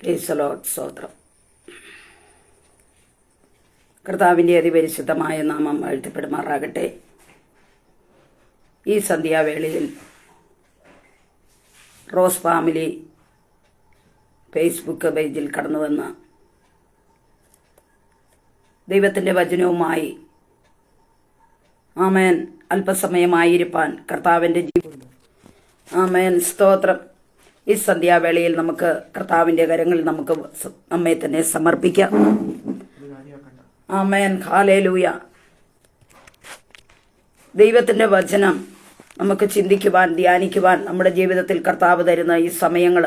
Price the Lord. സ്തോത്രം. കർത്താവിൻ്റെ അതിപരിശുദ്ധമായ നാമം വാഴ്ത്തപ്പെടുമാറാകട്ടെ. ഈ സന്ധ്യാവേളയിൽ റോസ് ഫാമിലി ഫേസ്ബുക്ക് പേജിൽ കടന്നു വന്ന ദൈവത്തിൻ്റെ വചനവുമായി ആമേൻ അല്പസമയമായിരിക്കാൻ കർത്താവിൻ്റെ ആമേൻ സ്തോത്രം. ഈ സന്ധ്യാവേളയിൽ നമുക്ക് കർത്താവിൻ്റെ കരങ്ങളിൽ നമുക്ക് നമ്മെ തന്നെ സമർപ്പിക്കാം. Amen hallelujah. ദൈവത്തിൻ്റെ വചനം നമുക്ക് ചിന്തിക്കുവാൻ, ധ്യാനിക്കുവാൻ നമ്മുടെ ജീവിതത്തിൽ കർത്താവ് തരുന്ന ഈ സമയങ്ങൾ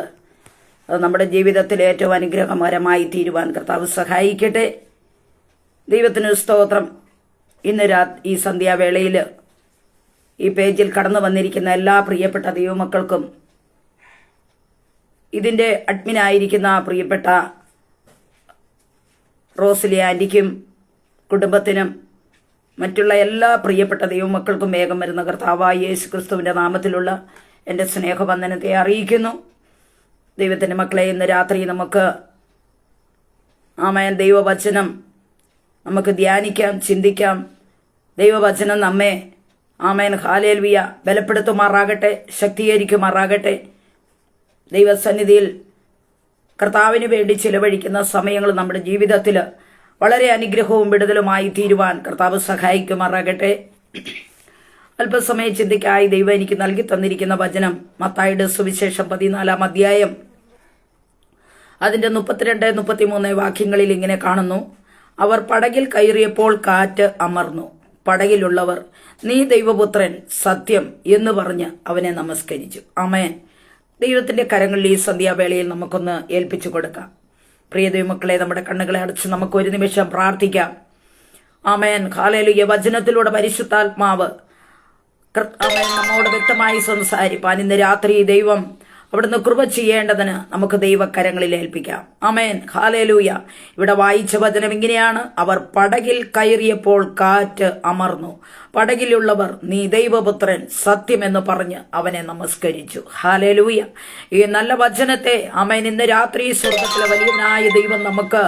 അത് നമ്മുടെ ജീവിതത്തിൽ ഏറ്റവും അനുഗ്രഹകരമായി തീരുവാൻ കർത്താവ് സഹായിക്കട്ടെ. ദൈവത്തിന് സ്തോത്രം. ഇന്ന് ഈ സന്ധ്യാവേളയിൽ ഈ പേജിൽ കടന്നു വന്നിരിക്കുന്ന എല്ലാ പ്രിയപ്പെട്ട ദൈവമക്കൾക്കും, ഇതിൻ്റെ അഡ്മിനായിരിക്കുന്ന പ്രിയപ്പെട്ട റോസ്ലി ആൻറ്റിക്കും കുടുംബത്തിനും മറ്റുള്ള എല്ലാ പ്രിയപ്പെട്ട ദൈവമക്കൾക്കും വേഗം വരുന്ന കർത്താവായ യേശു ക്രിസ്തുവിൻ്റെ നാമത്തിലുള്ള എൻ്റെ സ്നേഹവന്ദനത്തെ അറിയിക്കുന്നു. ദൈവത്തിൻ്റെ മക്കളെ, ഇന്ന് രാത്രി നമുക്ക് ആമേൻ ദൈവവചനം നമുക്ക് ധ്യാനിക്കാം, ചിന്തിക്കാം. ദൈവവചനം നമ്മെ ആമേൻ ഹല്ലേലൂയ ബലപ്പെടുത്തുമാറാകട്ടെ, ശക്തീകരിക്കുമാറാകട്ടെ. ദൈവസന്നിധിയിൽ കർത്താവിന് വേണ്ടി ചിലവഴിക്കുന്ന സമയങ്ങൾ നമ്മുടെ ജീവിതത്തിൽ വളരെ അനുഗ്രഹവും വിടുതലുമായി തീരുവാൻ കർത്താവ് സഹായിക്കുമാറാകട്ടെ. അല്പസമയം ചിന്തിക്കായി ദൈവം എനിക്ക് നൽകി തന്നിരിക്കുന്ന വചനം മത്തായിയുടെ സുവിശേഷം 14-ാം അധ്യായം അതിൻ്റെ 32-33 വാക്യങ്ങളിൽ ഇങ്ങനെ കാണുന്നു. അവർ പടകിൽ കയറിയപ്പോൾ കാറ്റ് അമർന്നു. പടകിലുള്ളവർ, നീ ദൈവപുത്രൻ, സത്യം എന്ന് പറഞ്ഞ് അവനെ നമസ്കരിച്ചു. ആമേൻ. ദൈവത്തിൻ്റെ കരങ്ങളിൽ ഈ സന്ധ്യാവേളയിൽ നമുക്കൊന്ന് ഏൽപ്പിച്ചു കൊടുക്കാം. പ്രിയ ദൈവമക്കളെ, നമ്മുടെ കണ്ണുകളെ അടച്ച് നമുക്ക് ഒരു നിമിഷം പ്രാർത്ഥിക്കാം. Amen hallelujah. വചനത്തിലൂടെ പരിശുദ്ധാത്മാവ് ആമേൻ നമ്മോട് വ്യക്തമായി സംസാരിപ്പാൻ ഇന്ന് രാത്രി ദൈവം അവിടുന്ന് കൃപ ചെയ്യേണ്ടതിന് നമുക്ക് ദൈവകരങ്ങളിൽ ഏൽപ്പിക്കാം. Amen hallelujah. ഇവിടെ വായിച്ച വചനം ഇങ്ങനെയാണ്. അവർ പടകിൽ കയറിയപ്പോൾ കാറ്റ് അമർന്നു. പടകിലുള്ളവർ, നീ ദൈവപുത്രൻ, സത്യമെന്ന് പറഞ്ഞ് അവനെ നമസ്കരിച്ചു. ഹല്ലേലൂയ. ഈ നല്ല വചനത്തെ ആമേൻ ഇന്ന് രാത്രി സ്വർഗ്ഗത്തിലെ വലിയവനായ ദൈവം നമുക്ക്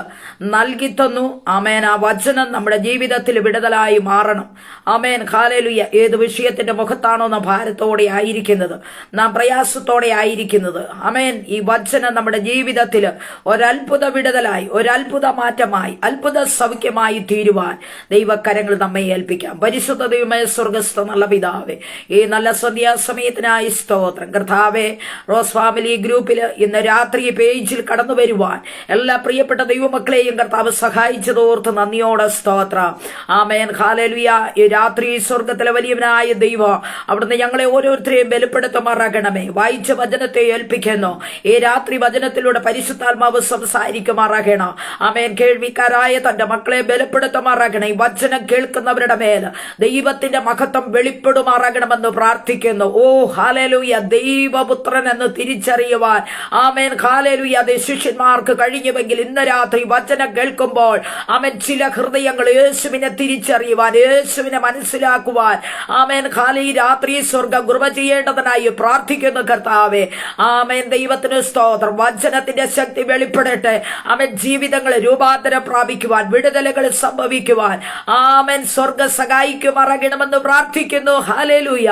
നൽകി തന്നു. ആമേൻ. ആ വചനം നമ്മുടെ ജീവിതത്തിൽ വിടുതലായി മാറണം. Amen hallelujah. ഏത് വിഷയത്തിന്റെ മുഖത്താണോ നാം ഭാരത്തോടെ ആയിരിക്കുന്നത്, നാം പ്രയാസത്തോടെ ആയിരിക്കുന്നത്, ആമേൻ, ഈ വചനം നമ്മുടെ ജീവിതത്തിൽ ഒരത്ഭുത വിടുതലായി, ഒരത്ഭുത മാറ്റമായി, അത്ഭുത സൗഖ്യമായി തീരുവാൻ ദൈവകരങ്ങൾ നമ്മെ ഏൽപ്പിക്കാം. പരിശുദ്ധ ദൈവമേ, സ്വർഗ്ഗസ്ഥ നല്ല പിതാവേ, ഈ നല്ല സന്ധ്യാസമയത്തിനായി സ്തോത്രം. കർത്താവേ, റോസ് ഫാമിലി ഗ്രൂപ്പിൽ ഇന്ന് രാത്രി പേജിൽ കടന്നു വരുവാൻ എല്ലാ പ്രിയപ്പെട്ട ദൈവമക്കളെയും കർത്താവ് സഹായിച്ചതോർത്ത് നന്ദിയോടെ സ്തോത്രം. ആമേൻ ഹല്ലേലൂയ. ഈ രാത്രി സ്വർഗ്ഗത്തിലെ വലിയവനായ ദൈവം അവിടുന്ന് ഞങ്ങളെ ഓരോരുത്തരെയും ബലപ്പെടുത്തുമാറാകണമേ. വായിച്ച വചനത്തെ ഏൽപ്പിക്കുന്നു. ഈ രാത്രി വചനത്തിലൂടെ പരിശുദ്ധാത്മാവ് സംസാരിക്കുമാറാകണം. ആമേൻ. കേൾവിക്കാരായ തന്റെ മക്കളെ ബലപ്പെടുത്തുമാറാകണം. ഈ വചനം കേൾക്കുന്നവരുടെ മേൽ ദൈവത്തിന്റെ മഹത്വം വെളിപ്പെടുമാറാകണമെന്ന് പ്രാർത്ഥിക്കുന്നു. ഓ ഹല്ലേലൂയ. ദൈവപുത്രൻ എന്ന് തിരിച്ചറിയുവാൻ ആമേൻ ഹല്ലേലൂയ അതേ ശിഷ്യന്മാർക്ക് കഴിഞ്ഞുവെങ്കിൽ ഇന്ന് രാത്രി വചനം കേൾക്കുമ്പോൾ ആമേൻ ചില ഹൃദയങ്ങൾ യേശുവിനെ തിരിച്ചറിയുവാൻ, യേശുവിനെ മനസ്സിലാക്കുവാൻ ആമേൻ ഈ രാത്രി സ്വർഗ്ഗം കൃപ ചെയ്യേണ്ടതിനായി പ്രാർത്ഥിക്കുന്നു കർത്താവേ. ആമേൻ. ദൈവത്തിന് സ്തോത്രം. വചനത്തിന്റെ ശക്തി വെളിപ്പെടട്ടെ. ആമേൻ. ജീവിതങ്ങൾ രൂപാന്തരം പ്രാപിക്കുവാൻ, വിടുതലുകൾ സംഭവിക്കുവാൻ ആമേൻ സ്വർഗ്ഗ സഹായിക്കുമാറാകണമെന്ന് പ്രാർത്ഥിക്കുന്നു. ഹല്ലേലൂയ.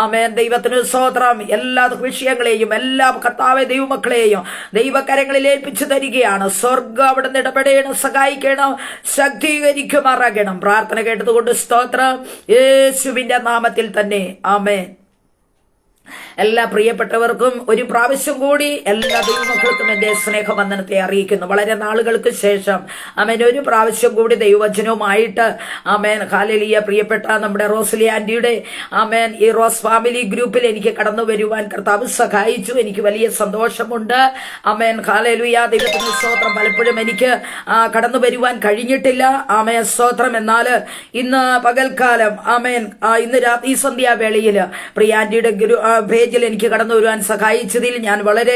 ആമേൻ. ദൈവത്തിന് സ്തോത്രം. എല്ലാ വിഷയങ്ങളെയും, എല്ലാ കർത്താവെ ദൈവമക്കളെയും ദൈവകരങ്ങളിൽ ഏൽപ്പിച്ചു തരികയാണ്. സ്വർഗ്ഗം അവിടുന്ന് ഇടപെടണം, സഹായിക്കണം, ശക്തീകരിക്കുമാറാകണം. പ്രാർത്ഥന കേട്ടതുകൊണ്ട് സ്തോത്രം. യേശുവിന്റെ നാമത്തിൽ തന്നെ ആമേൻ. എല്ലാ പ്രിയപ്പെട്ടവർക്കും ഒരു പ്രാവശ്യം കൂടി എല്ലാ ദൈവമക്കൾക്കും എൻ്റെ സ്നേഹവന്ദനത്തെ അറിയിക്കുന്നു. വളരെ നാളുകൾക്ക് ശേഷം ആമേൻ ഒരു പ്രാവശ്യം കൂടി ദൈവവചനവുമായിട്ട് ആമേൻ ഹല്ലേലൂയ പ്രിയപ്പെട്ട നമ്മുടെ റോസ്ലി ആൻറ്റിയുടെ ആമേൻ ഈ റോസ് ഫാമിലി ഗ്രൂപ്പിൽ എനിക്ക് കടന്നു വരുവാൻ കർത്താവ് സഹായിച്ചു. എനിക്ക് വലിയ സന്തോഷമുണ്ട്. Amen hallelujah. ദൈവത്തിന് സ്തോത്രം. പലപ്പോഴും എനിക്ക് കടന്നു വരുവാൻ കഴിഞ്ഞിട്ടില്ല. ആമേൻ സ്തോത്രം. എന്നാൽ ഇന്ന് പകൽക്കാലം ആമേൻ ഇന്ന് ഈ സന്ധ്യാവേളയിൽ പ്രിയ ആൻറ്റിയുടെ സ്റ്റേജിൽ എനിക്ക് കടന്നു വരുവാൻ സഹായിച്ചതിൽ ഞാൻ വളരെ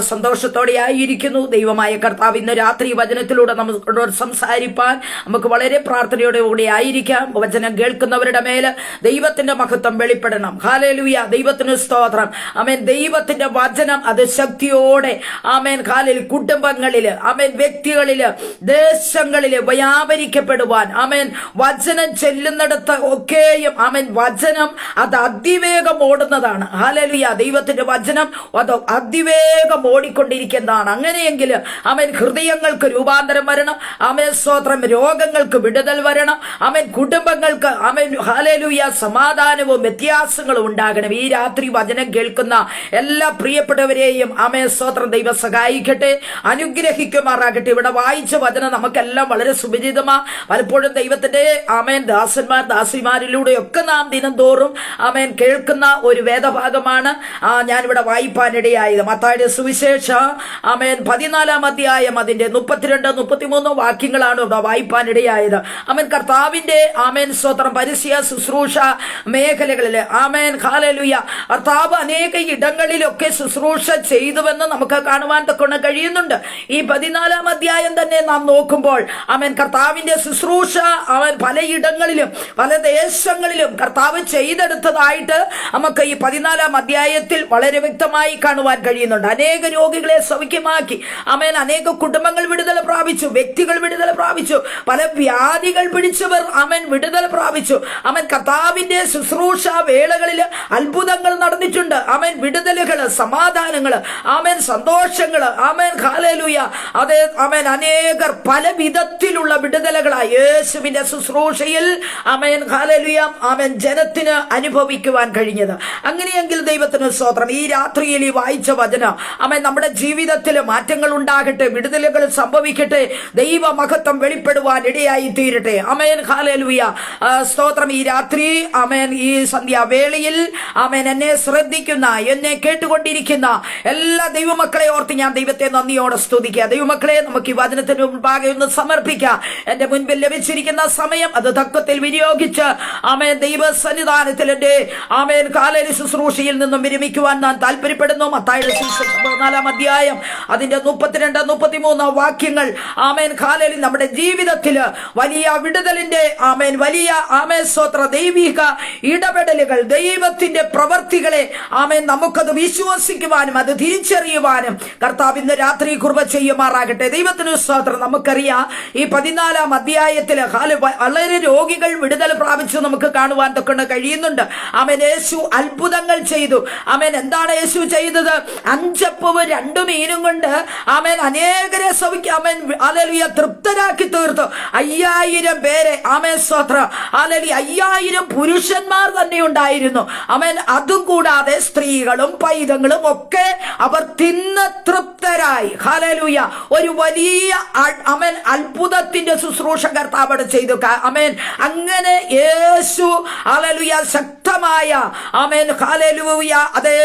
സന്തോഷത്തോടെ ആയിരിക്കുന്നു. ദൈവമായ കർത്താവ് ഇന്ന് രാത്രി വചനത്തിലൂടെ നമ്മളോട് സംസാരിപ്പാൻ നമുക്ക് വളരെ പ്രാർത്ഥനയോടെ കൂടി ആയിരിക്കാം. വചനം കേൾക്കുന്നവരുടെ മേല് ദൈവത്തിന്റെ മഹത്വം വെളിപ്പെടണം. ഹല്ലേലൂയ, ദൈവത്തിന് സ്തോത്രം. ആമേൻ. ദൈവത്തിന്റെ വചനം അത് ശക്തിയോടെ ആമേൻ കാലിൽ കുടുംബങ്ങളില് ആമേൻ വ്യക്തികളില് ദേശങ്ങളില് വ്യാപരിക്കപ്പെടുവാൻ ആമേൻ വചനം ചെല്ലുന്നിടത്ത് ഒക്കെയും ആമേൻ വചനം അത് അതിവേഗം ഓടുന്നതാണ്. ഹല്ലേലൂയ, ദൈവത്തിന്റെ വചനം അത് അതിവേഗം ഓടിക്കൊണ്ടിരിക്കുന്നതാണ്. അങ്ങനെയെങ്കിൽ ആമേൻ ഹൃദയങ്ങൾക്ക് രൂപാന്തരം വരണം. ആമേൻ സ്തോത്രം. രോഗങ്ങൾക്ക് വിടുതൽ വരണം. ആമേൻ കുടുംബങ്ങൾക്ക് ആമേൻ ഹല്ലേലൂയ സമാധാനവും വ്യത്യാസങ്ങളും ഉണ്ടാകണം. ഈ രാത്രി വചനം കേൾക്കുന്ന എല്ലാ പ്രിയപ്പെട്ടവരെയും ആമേൻ സ്തോത്രം ദൈവം സഹായിക്കട്ടെ, അനുഗ്രഹിക്കുമാറാകട്ടെ. ഇവിടെ വായിച്ച വചനം നമുക്കെല്ലാം വളരെ സുപരിചിതമാ. പലപ്പോഴും ദൈവത്തിന്റെ ആമേൻ ദാസന്മാർ ദാസിമാരിലൂടെയൊക്കെ നാം ദിനംതോറും ആമേൻ കേൾക്കുന്ന ഒരു വേദഭാഗമാണ് ഞാനിവിടെ വായിപ്പാനിടയായത്. മത്തായിയുടെ സുവിശേഷം ആമേൻ 14-ാം അധ്യായം അതിന്റെ 32-33 വാക്യങ്ങളാണ് ഇവിടെ വായിപ്പാനിടയായത്. ആമേൻ കർത്താവിന്റെ ആമേൻ സ്തോത്രം പരസ്യ ശുശ്രൂഷ മേഖലകളില് ആമേൻ ഹല്ലേലൂയ കർത്താവ് അനേക ഇടങ്ങളിലൊക്കെ ശുശ്രൂഷ ചെയ്തുവെന്ന് നമുക്ക് കാണുവാൻ തൊക്കെ കഴിയുന്നുണ്ട്. ഈ 14-ാം അധ്യായം തന്നെ നാം നോക്കുമ്പോൾ ആമേൻ കർത്താവിന്റെ ശുശ്രൂഷ അവൻ പലയിടങ്ങളിലും പല ദേശങ്ങളിലും കർത്താവ് ചെയ്തെടുത്തതായിട്ട് നമുക്ക് ഈ 14-ാം അധ്യായത്തിൽ വളരെ വ്യക്തമായി കാണുവാൻ കഴിയുന്നുണ്ട്. അനേക രോഗികളെ സൗഖ്യമാക്കി. ആമേൻ. അനേക കുടുംബങ്ങൾ വിടുതൽ പ്രാപിച്ചു, വ്യക്തികൾ വിടുതൽ പ്രാപിച്ചു, പല വ്യാധികൾ പിടിച്ചവർ ആമേൻ വിടുതൽ പ്രാപിച്ചു. ആമേൻ കർത്താവിന്റെ ശുശ്രൂഷ വേളകളിൽ അത്ഭുതങ്ങൾ നടന്നിട്ടുണ്ട്. ആമേൻ വിടുതലുകള്, സമാധാനങ്ങള്, ആമേൻ സന്തോഷങ്ങള്, ആമേൻ ഹല്ലേലൂയ. അതെ ആമേൻ അനേകർ പല വിധത്തിലുള്ള വിടുതലുകളായി യേശുവിന്റെ ശുശ്രൂഷയിൽ ആമേൻ ഹല്ലേലൂയ ആമേൻ ജനത്തിന് അനുഭവിക്കുവാൻ കഴിഞ്ഞത്. അങ്ങനെയെങ്കിൽ ദൈവത്തിന് സ്തോത്രം. ഈ രാത്രിയിൽ ഈ വായിച്ച വചനം ആമേൻ നമ്മുടെ ജീവിതത്തിൽ മാറ്റങ്ങൾ ഉണ്ടാകട്ടെ, വിടുതലുകൾ സംഭവിക്കട്ടെ, ദൈവ മഹത്വം വെളിപ്പെടുവാൻ ഇടയായി തീരട്ടെ. ആമേൻ ഹല്ലേലൂയ സ്തോത്രം. ഈ രാത്രി ആമേൻ ഈ സന്ധ്യാവേളയിൽ ആമേൻ എന്നെ ശ്രദ്ധിക്കുന്ന എന്നെ കേട്ടുകൊണ്ടിരിക്കുന്ന എല്ലാ ദൈവമക്കളെ ഓർത്ത് ഞാൻ ദൈവത്തെ നന്ദിയോടെ സ്തുതിക്കുക. ദൈവമക്കളെ, നമുക്ക് ഈ വചനത്തിന് മുൻപാകെ ഒന്ന് സമർപ്പിക്കാം. എന്റെ മുൻപിൽ ലഭിച്ചിരിക്കുന്ന സമയം അത് തത്വത്തിൽ വിനിയോഗിച്ച് ആമേൻ ദൈവ സന്നിധാനത്തിൽ എന്റെ ആമേൻ കാലയിൽ ശുശ്രൂഷയിൽ നിന്നും വിരമിക്കുവാൻ ഞാൻ താല്പര്യപ്പെടുന്നു. മത്തായിയുടെ സുവിശേഷം 14-ാം അധ്യായം അതിന്റെ 32-33 വാക്യങ്ങൾ ആമേൻ കാലയിൽ നമ്മുടെ ജീവിതത്തിൽ വലിയ വിടുതലിന്റെ ആമേൻ വലിയ ആമേൻ സ്തോത്ര ദൈവിക ഇടപെടലുകൾ, ദൈവത്തിന്റെ പ്രവർത്തികളെ ആമേൻ നമുക്കത് വിശ്വസിക്കുവാനും അത് തിരിച്ചറിയുവാനും കർത്താവ് ഇന്ന് രാത്രി കൃപ ചെയ്യുമാറാകട്ടെ. ദൈവത്തിന് സ്തോത്രം. നമുക്കറിയാം ഈ 14-ാം അധ്യായത്തിൽ വളരെ രോഗികൾ വിടുതൽ പ്രാപിച്ചു നമുക്ക് കാണുവാൻ തൊക്കെ കഴിയുന്നുണ്ട്. ആമേൻ യേശു അത്ഭുതങ്ങൾ ചെയ്തു. ആമേൻ എന്താണ് യേശു ചെയ്തത്? 5 അപ്പവും 2 മീനും കൊണ്ട് ആമേൻ അനേകരെ ആമേൻ ഹല്ലേലൂയ തൃപ്തരാക്കി തീർത്തു. 5000 പേരെ ആമേൻ സ്തോത്രം. ഹല്ലേലൂയ 5000 പുരുഷന്മാർ തന്നെ ഉണ്ടായിരുന്നു. ആമേൻ അതും കൂടാതെ സ്ത്രീകളും പൈതങ്ങളും ഒക്കെ അവർ തിന്ന് തൃപ്തരായി. ഹല്ലേലൂയ ഒരു വലിയ ആമേൻ അത്ഭുതത്തിന്റെ ശുശ്രൂഷ കർത്താവ് ചെയ്തു. ആമേൻ അങ്ങനെ യേശു ഹല്ലേലൂയ ശക്തമായ ആമേൻ ഹല്ലേലൂയ അതെ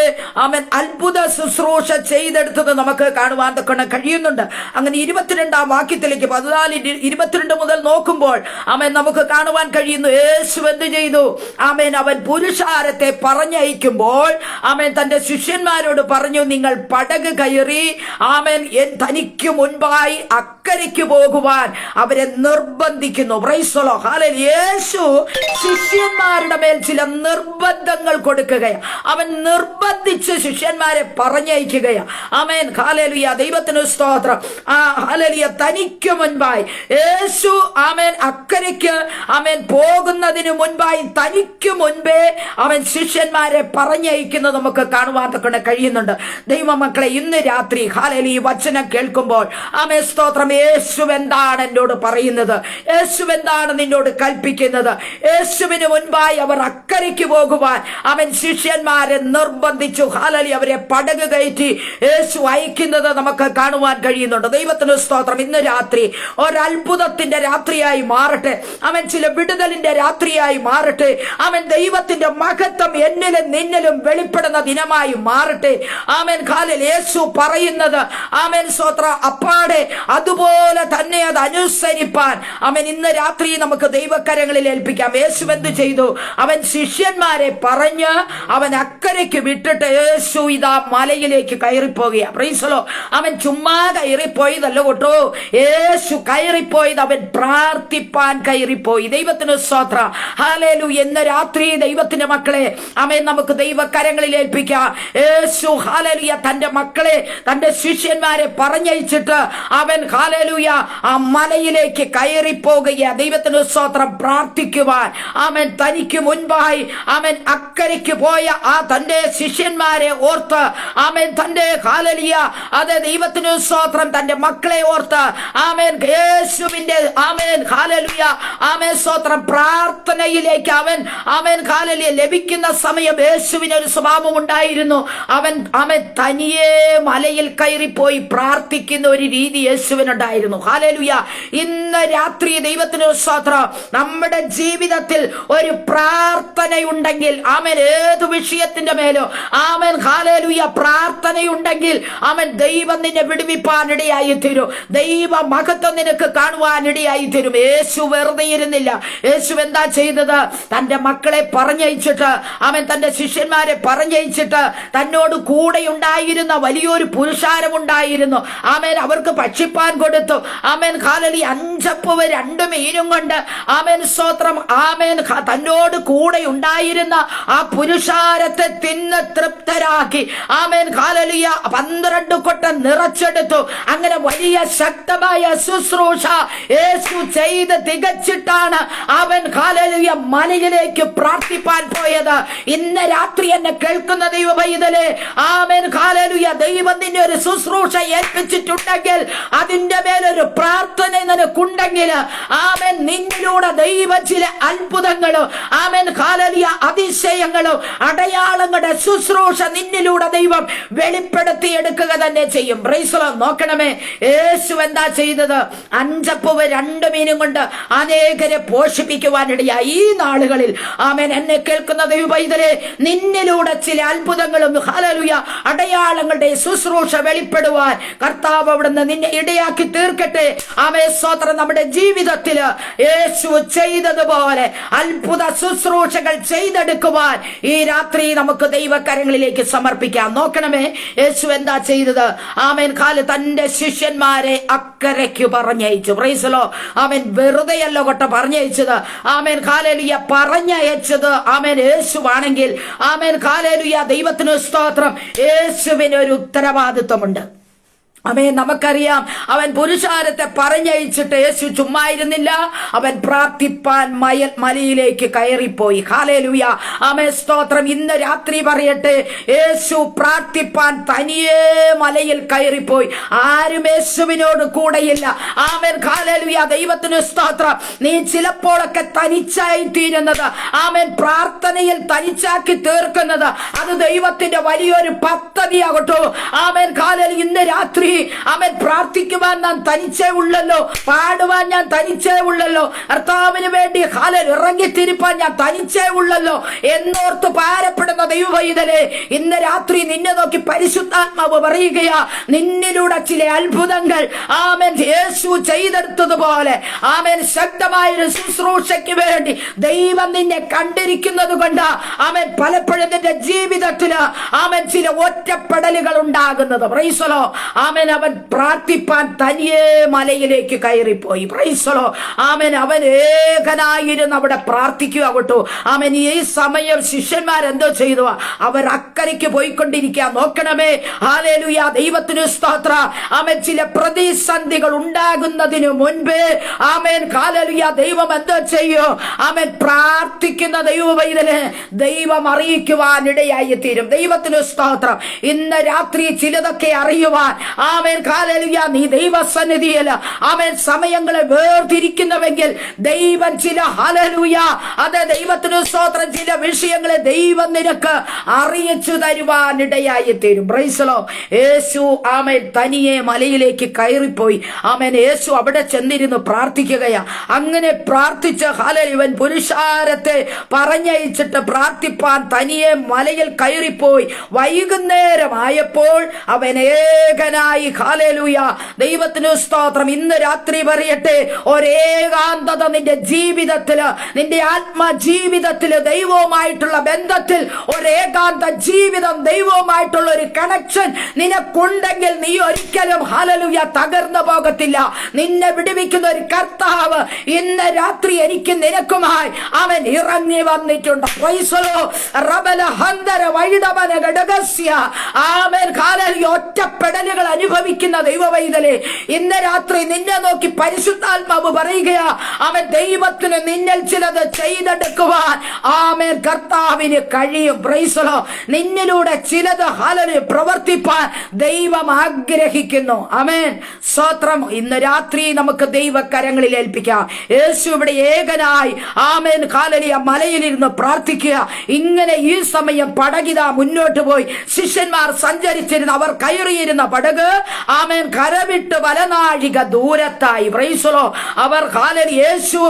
ആമേൻ അത്ഭുത ശുശ്രൂഷ ചെയ്തെടുത്തത് നമുക്ക് കാണുവാൻ കഴിയുന്നുണ്ട്. അങ്ങനെ 22-ാം വാക്യത്തിലേക്ക് 14-22 മുതൽ നോക്കുമ്പോൾ ആമേൻ നമുക്ക് കാണുവാൻ കഴിയുന്നു യേശു എന്ത് ചെയ്തു? ആമേൻ അവൻ പുരുഷാരത്തെ പറഞ്ഞയക്കുമ്പോൾ ആമേൻ തന്റെ ശിഷ്യന്മാരോട് പറഞ്ഞു, നിങ്ങൾ പടക് കയറി ആമേൻ തനിക്ക് മുൻപായി അക്കരയ്ക്ക് പോകുവാൻ അവരെ നിർബന്ധിക്കുന്നു. Price the Lord. ഹല്ലേലൂയ. യേശു ശിഷ്യന്മാരുടെ മേൽ ചില നിർബന്ധങ്ങൾ കൊടുക്കുകയാണ്. അവൻ നിർബന്ധിച്ച് ശിഷ്യന്മാരെ പറഞ്ഞയക്കുകയാണ്. Amen hallelujah. ദൈവത്തിന് സ്തോത്രം. ഹല്ലേലൂയ. തനിക്ക് മുൻപായി യേശു ആമേൻ അക്കരയ്ക്ക് ആമേൻ പോകുന്നതിന് മുൻപായി തനിക്ക് മുൻപേ അവൻ ശിഷ്യന്മാരെ പറഞ്ഞയക്കുന്നത് നമുക്ക് കാണുവാൻ കഴിയുന്നുണ്ട്. ദൈവമക്കളെ, ഇന്ന് രാത്രി ഹല്ലേലൂയ വചനം കേൾക്കുമ്പോൾ ആമേൻ സ്തോത്രം. യേശു എന്താണ് എന്നോട് പറയുന്നത്? യേശു എന്താണ് നിന്നോട് കൽപ്പിക്കുന്നത്? യേശുവിന് മുൻപായി അവർ അക്കരയ്ക്ക് പോകുവാൻ അവൻ ശിഷ്യന്മാരെ നിർബന്ധിച്ചു. ഹല്ലേലൂയ അവരെ പടക് കയറ്റി യേശു അയക്കുന്നത് നമുക്ക് കാണുവാൻ കഴിയുന്നുണ്ട്. ദൈവത്തിന് സ്തോത്രം. ഇന്ന് രാത്രി ഒരത്ഭുതത്തിന്റെ രാത്രിയായി മാറട്ടെ. അവൻ ചില വിടുതലിന്റെ രാത്രിയായി മാറട്ടെ. അവൻ ദൈവത്തിന്റെ മഹത്വം എന്നിലും നിന്നിലും വെളിപ്പെടുന്ന ദിനമായി മാറട്ടെ. ആമേൻ കാലിൽ യേശു പറയുന്നത് ആമേൻ സ്തോത്ര അപ്പാടെ അതുപോലെ തന്നെ അത് അനുസരിപ്പാൻ അവൻ ഇന്ന് രാത്രി നമുക്ക് ദൈവകരങ്ങളിൽ ഏൽപ്പിക്കാം. യേശു എന്ത് ചെയ്തു? അവൻ ശിഷ്യന്മാരെ പറഞ്ഞ് അവൻ അക്കരയ്ക്ക് വിട്ടിട്ട് യേശു ഇതാ മലയിലേക്ക് കയറിപ്പോകുക. Price the Lord. അവൻ ചുമ്മാ കയറിപ്പോയതല്ല കേട്ടോ, യേശു കയറിപ്പോയത് അവൻ പ്രാർത്ഥിപ്പാൻ കയറിപ്പോയി. ദൈവത്തിന് സ്തോത്രം. ഹല്ലേലൂയ. ഇന്ന് രാത്രി ദൈവത്തിന്റെ മക്കളെ അവൻ നമുക്ക് ദൈവകരങ്ങളിൽ ഏൽപ്പിക്കാം. യേശു ഹല്ലേലൂയ തന്റെ മക്കളെ, തന്റെ ശിഷ്യന്മാരെ പറഞ്ഞയച്ചിട്ട് അവൻ ഹല്ലേലൂയ ആ മലയിലേക്ക് കയറിപ്പോകുക. ദൈവത്തിന് സ്തോത്രം. പ്രാർത്ഥിക്കുവാൻ അവൻ തനിക്ക് മുൻപായി അവൻ അക്കരയ്ക്ക് പോയ ആ തന്റെ ശിഷ്യന്മാരെ ഓർത്ത് അവൻ തന്റെ ഹല്ലേലൂയ അത് ദൈവത്തിന് സ്തോത്രം തന്റെ മക്കളെ ഓർത്ത് അവൻ യേശുവിന്റെ അവൻ ഹല്ലേലൂയ അവൻ സ്തോത്രം പ്രാർത്ഥനയിലേക്ക് അവൻ ഹല്ലേലൂയ ലഭിക്കുന്ന സമയം യേശുവിന് ഒരു സ്വഭാവം ഉണ്ടായിരുന്നു. അവൻ തനിയെ മലയിൽ കയറിപ്പോയി പ്രാർത്ഥിക്കുന്ന ഒരു രീതി യേശുവിനുണ്ടായിരുന്നു. ഹല്ലേലൂയ. ഇന്ന് രാത്രി ദൈവത്തിന് സ്തോത്രം നമ്മുടെ ജീവിതത്തിൽ ഒരു പ്രാർത്ഥനയുണ്ടെങ്കിൽ ഏതു വിഷയത്തിന്റെ മേലോ ഹല്ലേലൂയ പ്രാർത്ഥനയുണ്ടെങ്കിൽ ദൈവം നിന്നെ വിടുവിപ്പാനിടയായി തരും. ദൈവ മഹത്വം നിനക്ക് കാണുവാനിടയായി തരും. യേശു വെറുതെ ഇരുന്നില്ല. യേശു എന്താ ചെയ്തത്? തന്റെ മക്കളെ പറഞ്ഞയച്ചിട്ട് തന്റെ ശിഷ്യന്മാരെ പറഞ്ഞയച്ചിട്ട് തന്നോട് കൂടെ ഉണ്ടായിരുന്ന വലിയൊരു പുരുഷാരമുണ്ടായിരുന്നു. അവർക്ക് ഭക്ഷിപ്പാൻ കൊടുത്തു. ഹല്ലേലൂയ 5 അപ്പവും 2 മീനും കൊണ്ട് സ്തോത്രം തന്നോട് കൂടെ ഉണ്ടായിരുന്ന ആ പുരുഷാരത്തെ തിന്ന് തൃപ്തരാക്കി. ഹല്ലേലൂയ 12 കൊട്ട നിറച്ചെടുത്തു. അങ്ങനെ വലിയ ശക്തമായ ശുശ്രൂഷ യേശു ചെയ്ത് തികച്ചിട്ടാണ് ഹല്ലേലൂയ മലയിലേക്ക് പ്രാർത്ഥിപ്പാൻ പോയത്. ഇന്ന് രാത്രി എന്നെ കേൾക്കുന്ന ദൈവ പൈതലേ, ഹല്ലേലൂയ ദൈവം നിന്നെ ഒരു ശുശ്രൂഷ ഏൽപ്പിച്ചിട്ടുണ്ടെങ്കിൽ, അതിന്റെ മേലൊരു പ്രാർത്ഥന നിനക്കുണ്ടെങ്കിൽ നിന്നിലൂടെ ദൈവം ചില അത്ഭുതങ്ങളും ഹല്ലേലൂയ അതിശയങ്ങളും അടയാളങ്ങളുടെ ശുശ്രൂഷ നിന്നിലൂടെ ദൈവം വെളിപ്പെടുത്തി എടുക്കുക തന്നെ ചെയ്യും. Praise the lord. നോക്കണമേ, യേശു എന്താ ചെയ്തത്? 5 അപ്പവും 2 മീനും കൊണ്ട് അനേകരെ പോഷിപ്പിക്കുവാനിടയായി. ഈ നാളുകളിൽ എന്നെ കേൾക്കുന്ന ദൈവ പൈതലേ, നിന്നിലൂടെ ചില അത്ഭുതങ്ങളും ഹല്ലേലൂയ അടയാളങ്ങളുടെ ശുശ്രൂഷ വെളിപ്പെടുവാൻ കർത്താവ് അവിടുന്ന് നിന്നെ ഇടയാക്കി തീർക്കട്ടെ. സ്തോത്രം. നമ്മുടെ ജീവിതത്തിൽ യേശു ചെയ്തതുപോലെ അത്ഭുത ശുശ്രൂഷകൾ ചെയ്തെടുക്കുവാൻ ഈ രാത്രി നമുക്ക് ദൈവകരങ്ങളിലേക്ക് സമർപ്പിക്കാം. നോക്കണമേ, യേശു എന്താ ചെയ്തത്? തന്റെ ശിഷ്യന്മാരെ അക്കരയ്ക്ക് പറഞ്ഞയച്ചു. Price the Lord. വെറുതെയല്ല കൊട്ട പറഞ്ഞയച്ചത്. ഹല്ലേലൂയ പറഞ്ഞയച്ചത് യേശുവാണെങ്കിൽ ഹല്ലേലൂയ ദൈവത്തിന് സ്തോത്രം. യേശുവിന് ഒരു ഉത്തരവാദിത്വമുണ്ട്. നമുക്കറിയാം, പുരുഷാരത്തെ പറഞ്ഞയച്ചിട്ട് യേശു ചുമ്മായിരുന്നില്ല. പ്രാർത്ഥിപ്പാൻ മലയിലേക്ക് കയറിപ്പോയി. ഹല്ലേലൂയ. സ്തോത്രം. ഇന്ന് രാത്രി പറയട്ടെ, യേശു പ്രാർത്ഥിപ്പാൻ തനിയെ മലയിൽ കയറിപ്പോയി. ആരും യേശുവിനോട് കൂടെയില്ല. ഹല്ലേലൂയ ദൈവത്തിന് സ്തോത്രം. നീ ചിലപ്പോഴൊക്കെ തനിച്ചായി തീരുന്നത്, പ്രാർത്ഥനയിൽ തനിച്ചാക്കി തീർക്കുന്നത്, അത് ദൈവത്തിന്റെ വലിയൊരു പദ്ധതിയാകട്ടോ. ഹല്ലേലൂയ. ഇന്ന് രാത്രി പ്രാർത്ഥിക്കുവാൻ ഞാൻ തനിച്ചേ ഉള്ളല്ലോ, പാടുവാൻ ഞാൻ തനിച്ചേ ഉള്ളല്ലോ, കർത്താവിന് വേണ്ടി ഇറങ്ങിത്തിരിപ്പാൻ ഞാൻ തനിച്ചേ ഉള്ളല്ലോ എന്നോർത്ത് ഭാരപ്പെടുന്ന ദൈവവൈതലേ, ഇന്ന് രാത്രി നിന്നെ നോക്കി പരിശുദ്ധാത്മാവ് പറയുകയാ, നിന്നിലൂടെ ചില അത്ഭുതങ്ങൾ യേശു ചെയ്തെടുത്തതുപോലെ ശക്തമായൊരു ശുശ്രൂഷയ്ക്ക് വേണ്ടി ദൈവം നിന്നെ കണ്ടിരിക്കുന്നത് കൊണ്ട് പലപ്പോഴും നിന്റെ ജീവിതത്തിന് ചില ഒറ്റപ്പെടലുകൾ ഉണ്ടാകുന്നത്. Price the Lord. അവൻ പ്രാർത്ഥിപ്പാൻ തനിയെ മലയിലേക്ക് കയറിപ്പോയി. Price the Lord. അവൻ ഏകനായിരുന്നു അവിടെ പ്രാർത്ഥിക്കുക കേട്ടോ. ഈ സമയം ശിഷ്യന്മാരെന്തോ ചെയ്തു? അവർ അക്കരയ്ക്ക് പോയിക്കൊണ്ടിരിക്കുക. നോക്കണമേ, ഹല്ലേലൂയ ദൈവത്തിന് സ്തോത്രം. ചില പ്രതിസന്ധികൾ ഉണ്ടാകുന്നതിന് മുൻപേ ഹല്ലേലൂയ ദൈവം എന്തോ ചെയ്യൂ? പ്രാർത്ഥിക്കുന്ന ദൈവവൈതലേ ദൈവം അറിയിക്കുവാനിടയായി തീരും. ദൈവത്തിന് സ്തോത്രം. ഇന്ന് രാത്രി ചിലതൊക്കെ അറിയുവാൻ ഹല്ലേലൂയ നീ ദൈവസന്നിധിയിൽ സമയങ്ങളെ വേർതിരിക്കുന്നുവെങ്കിൽ ദൈവം ചില ഹല്ലേലൂയ ദൈവത്തിന് സ്തോത്രം ചില വിഷയങ്ങളെ ദൈവം നിനക്ക് അറിയിച്ചു തരുവാനിടയായി തീരും. Price the Lord. യേശു തനിയെ മലയിലേക്ക് കയറിപ്പോയി. യേശു അവിടെ ചെന്നിരുന്ന് പ്രാർത്ഥിക്കുകയാ. അങ്ങനെ പ്രാർത്ഥിച്ച ഹല്ലേലൂയ പുരുഷാരത്തെ പറഞ്ഞയച്ചിട്ട് പ്രാർത്ഥിപ്പാൻ തനിയെ മലയിൽ കയറിപ്പോയി. വൈകുന്നേരമായപ്പോൾ അവൻ ഏകനായി ഏകനായി. ഹല്ലേലൂയ. ദൈവത്തിന് സ്തോത്രം. ഇന്ന് രാത്രി പറയട്ടെ, ഒരേകാന്തത നിന്റെ ജീവിതത്തില്, നിന്റെ ആത്മജീവിതത്തില്, ദൈവവുമായിട്ടുള്ള ബന്ധത്തിൽ ഒരേകാന്ത ജീവിതം, ദൈവവുമായിട്ടുള്ള ഒരു കണക്ഷൻ നിനക്കുണ്ടെങ്കിൽ നീ ഒരിക്കലും ഹല്ലേലൂയ തകർന്നു പോകത്തില്ല. നിന്നെ വിടുവിക്കുന്ന ഒരു കർത്താവ് ഇന്ന് രാത്രി എനിക്ക് നിനക്കുമായി അവൻ ഇറങ്ങി വന്നിട്ടുണ്ട്. ഒറ്റപ്പെടലുകൾ അനുഭവിക്കുന്ന ദൈവവൈതലേ, ഇന്ന് രാത്രി നിന്നെ നോക്കി പരിശുദ്ധാത്മാവ് പറയുകയാ, അവൻ ദൈവത്തിന് നിന്നിൽ ചിലത് ചെയ്തെടുക്കുവാൻ ആമേൻ കർത്താവിന് കഴിയും. പ്രൈസലോ. നിന്നിലൂടെ ചിലത് ഹല്ലേലൂയ പ്രവർത്തിപ്പാൻ ദൈവം ആഗ്രഹിക്കുന്നു. ആമേൻ. സ്തോത്രം. ഇന്ന് രാത്രി നമുക്ക് ദൈവകരങ്ങളിൽ ഏൽപ്പിക്കാം. യേശു ഇവിടെ ഏകനായി ആമേൻ ഹല്ലേലൂയ മലയിലിരുന്ന് പ്രാർത്ഥിക്കുക. ഇങ്ങനെ ഈ സമയം പടകിത മുന്നോട്ട് പോയി. ശിഷ്യന്മാർ സഞ്ചരിച്ചിരുന്ന, അവർ കയറിയിരുന്ന പടക് ആമേൻ കരവിട്ട് വലനാഴിക ദൂരത്തായി. പ്രൈസലോ. അവർ ഹല്ലേലൂയ യേശു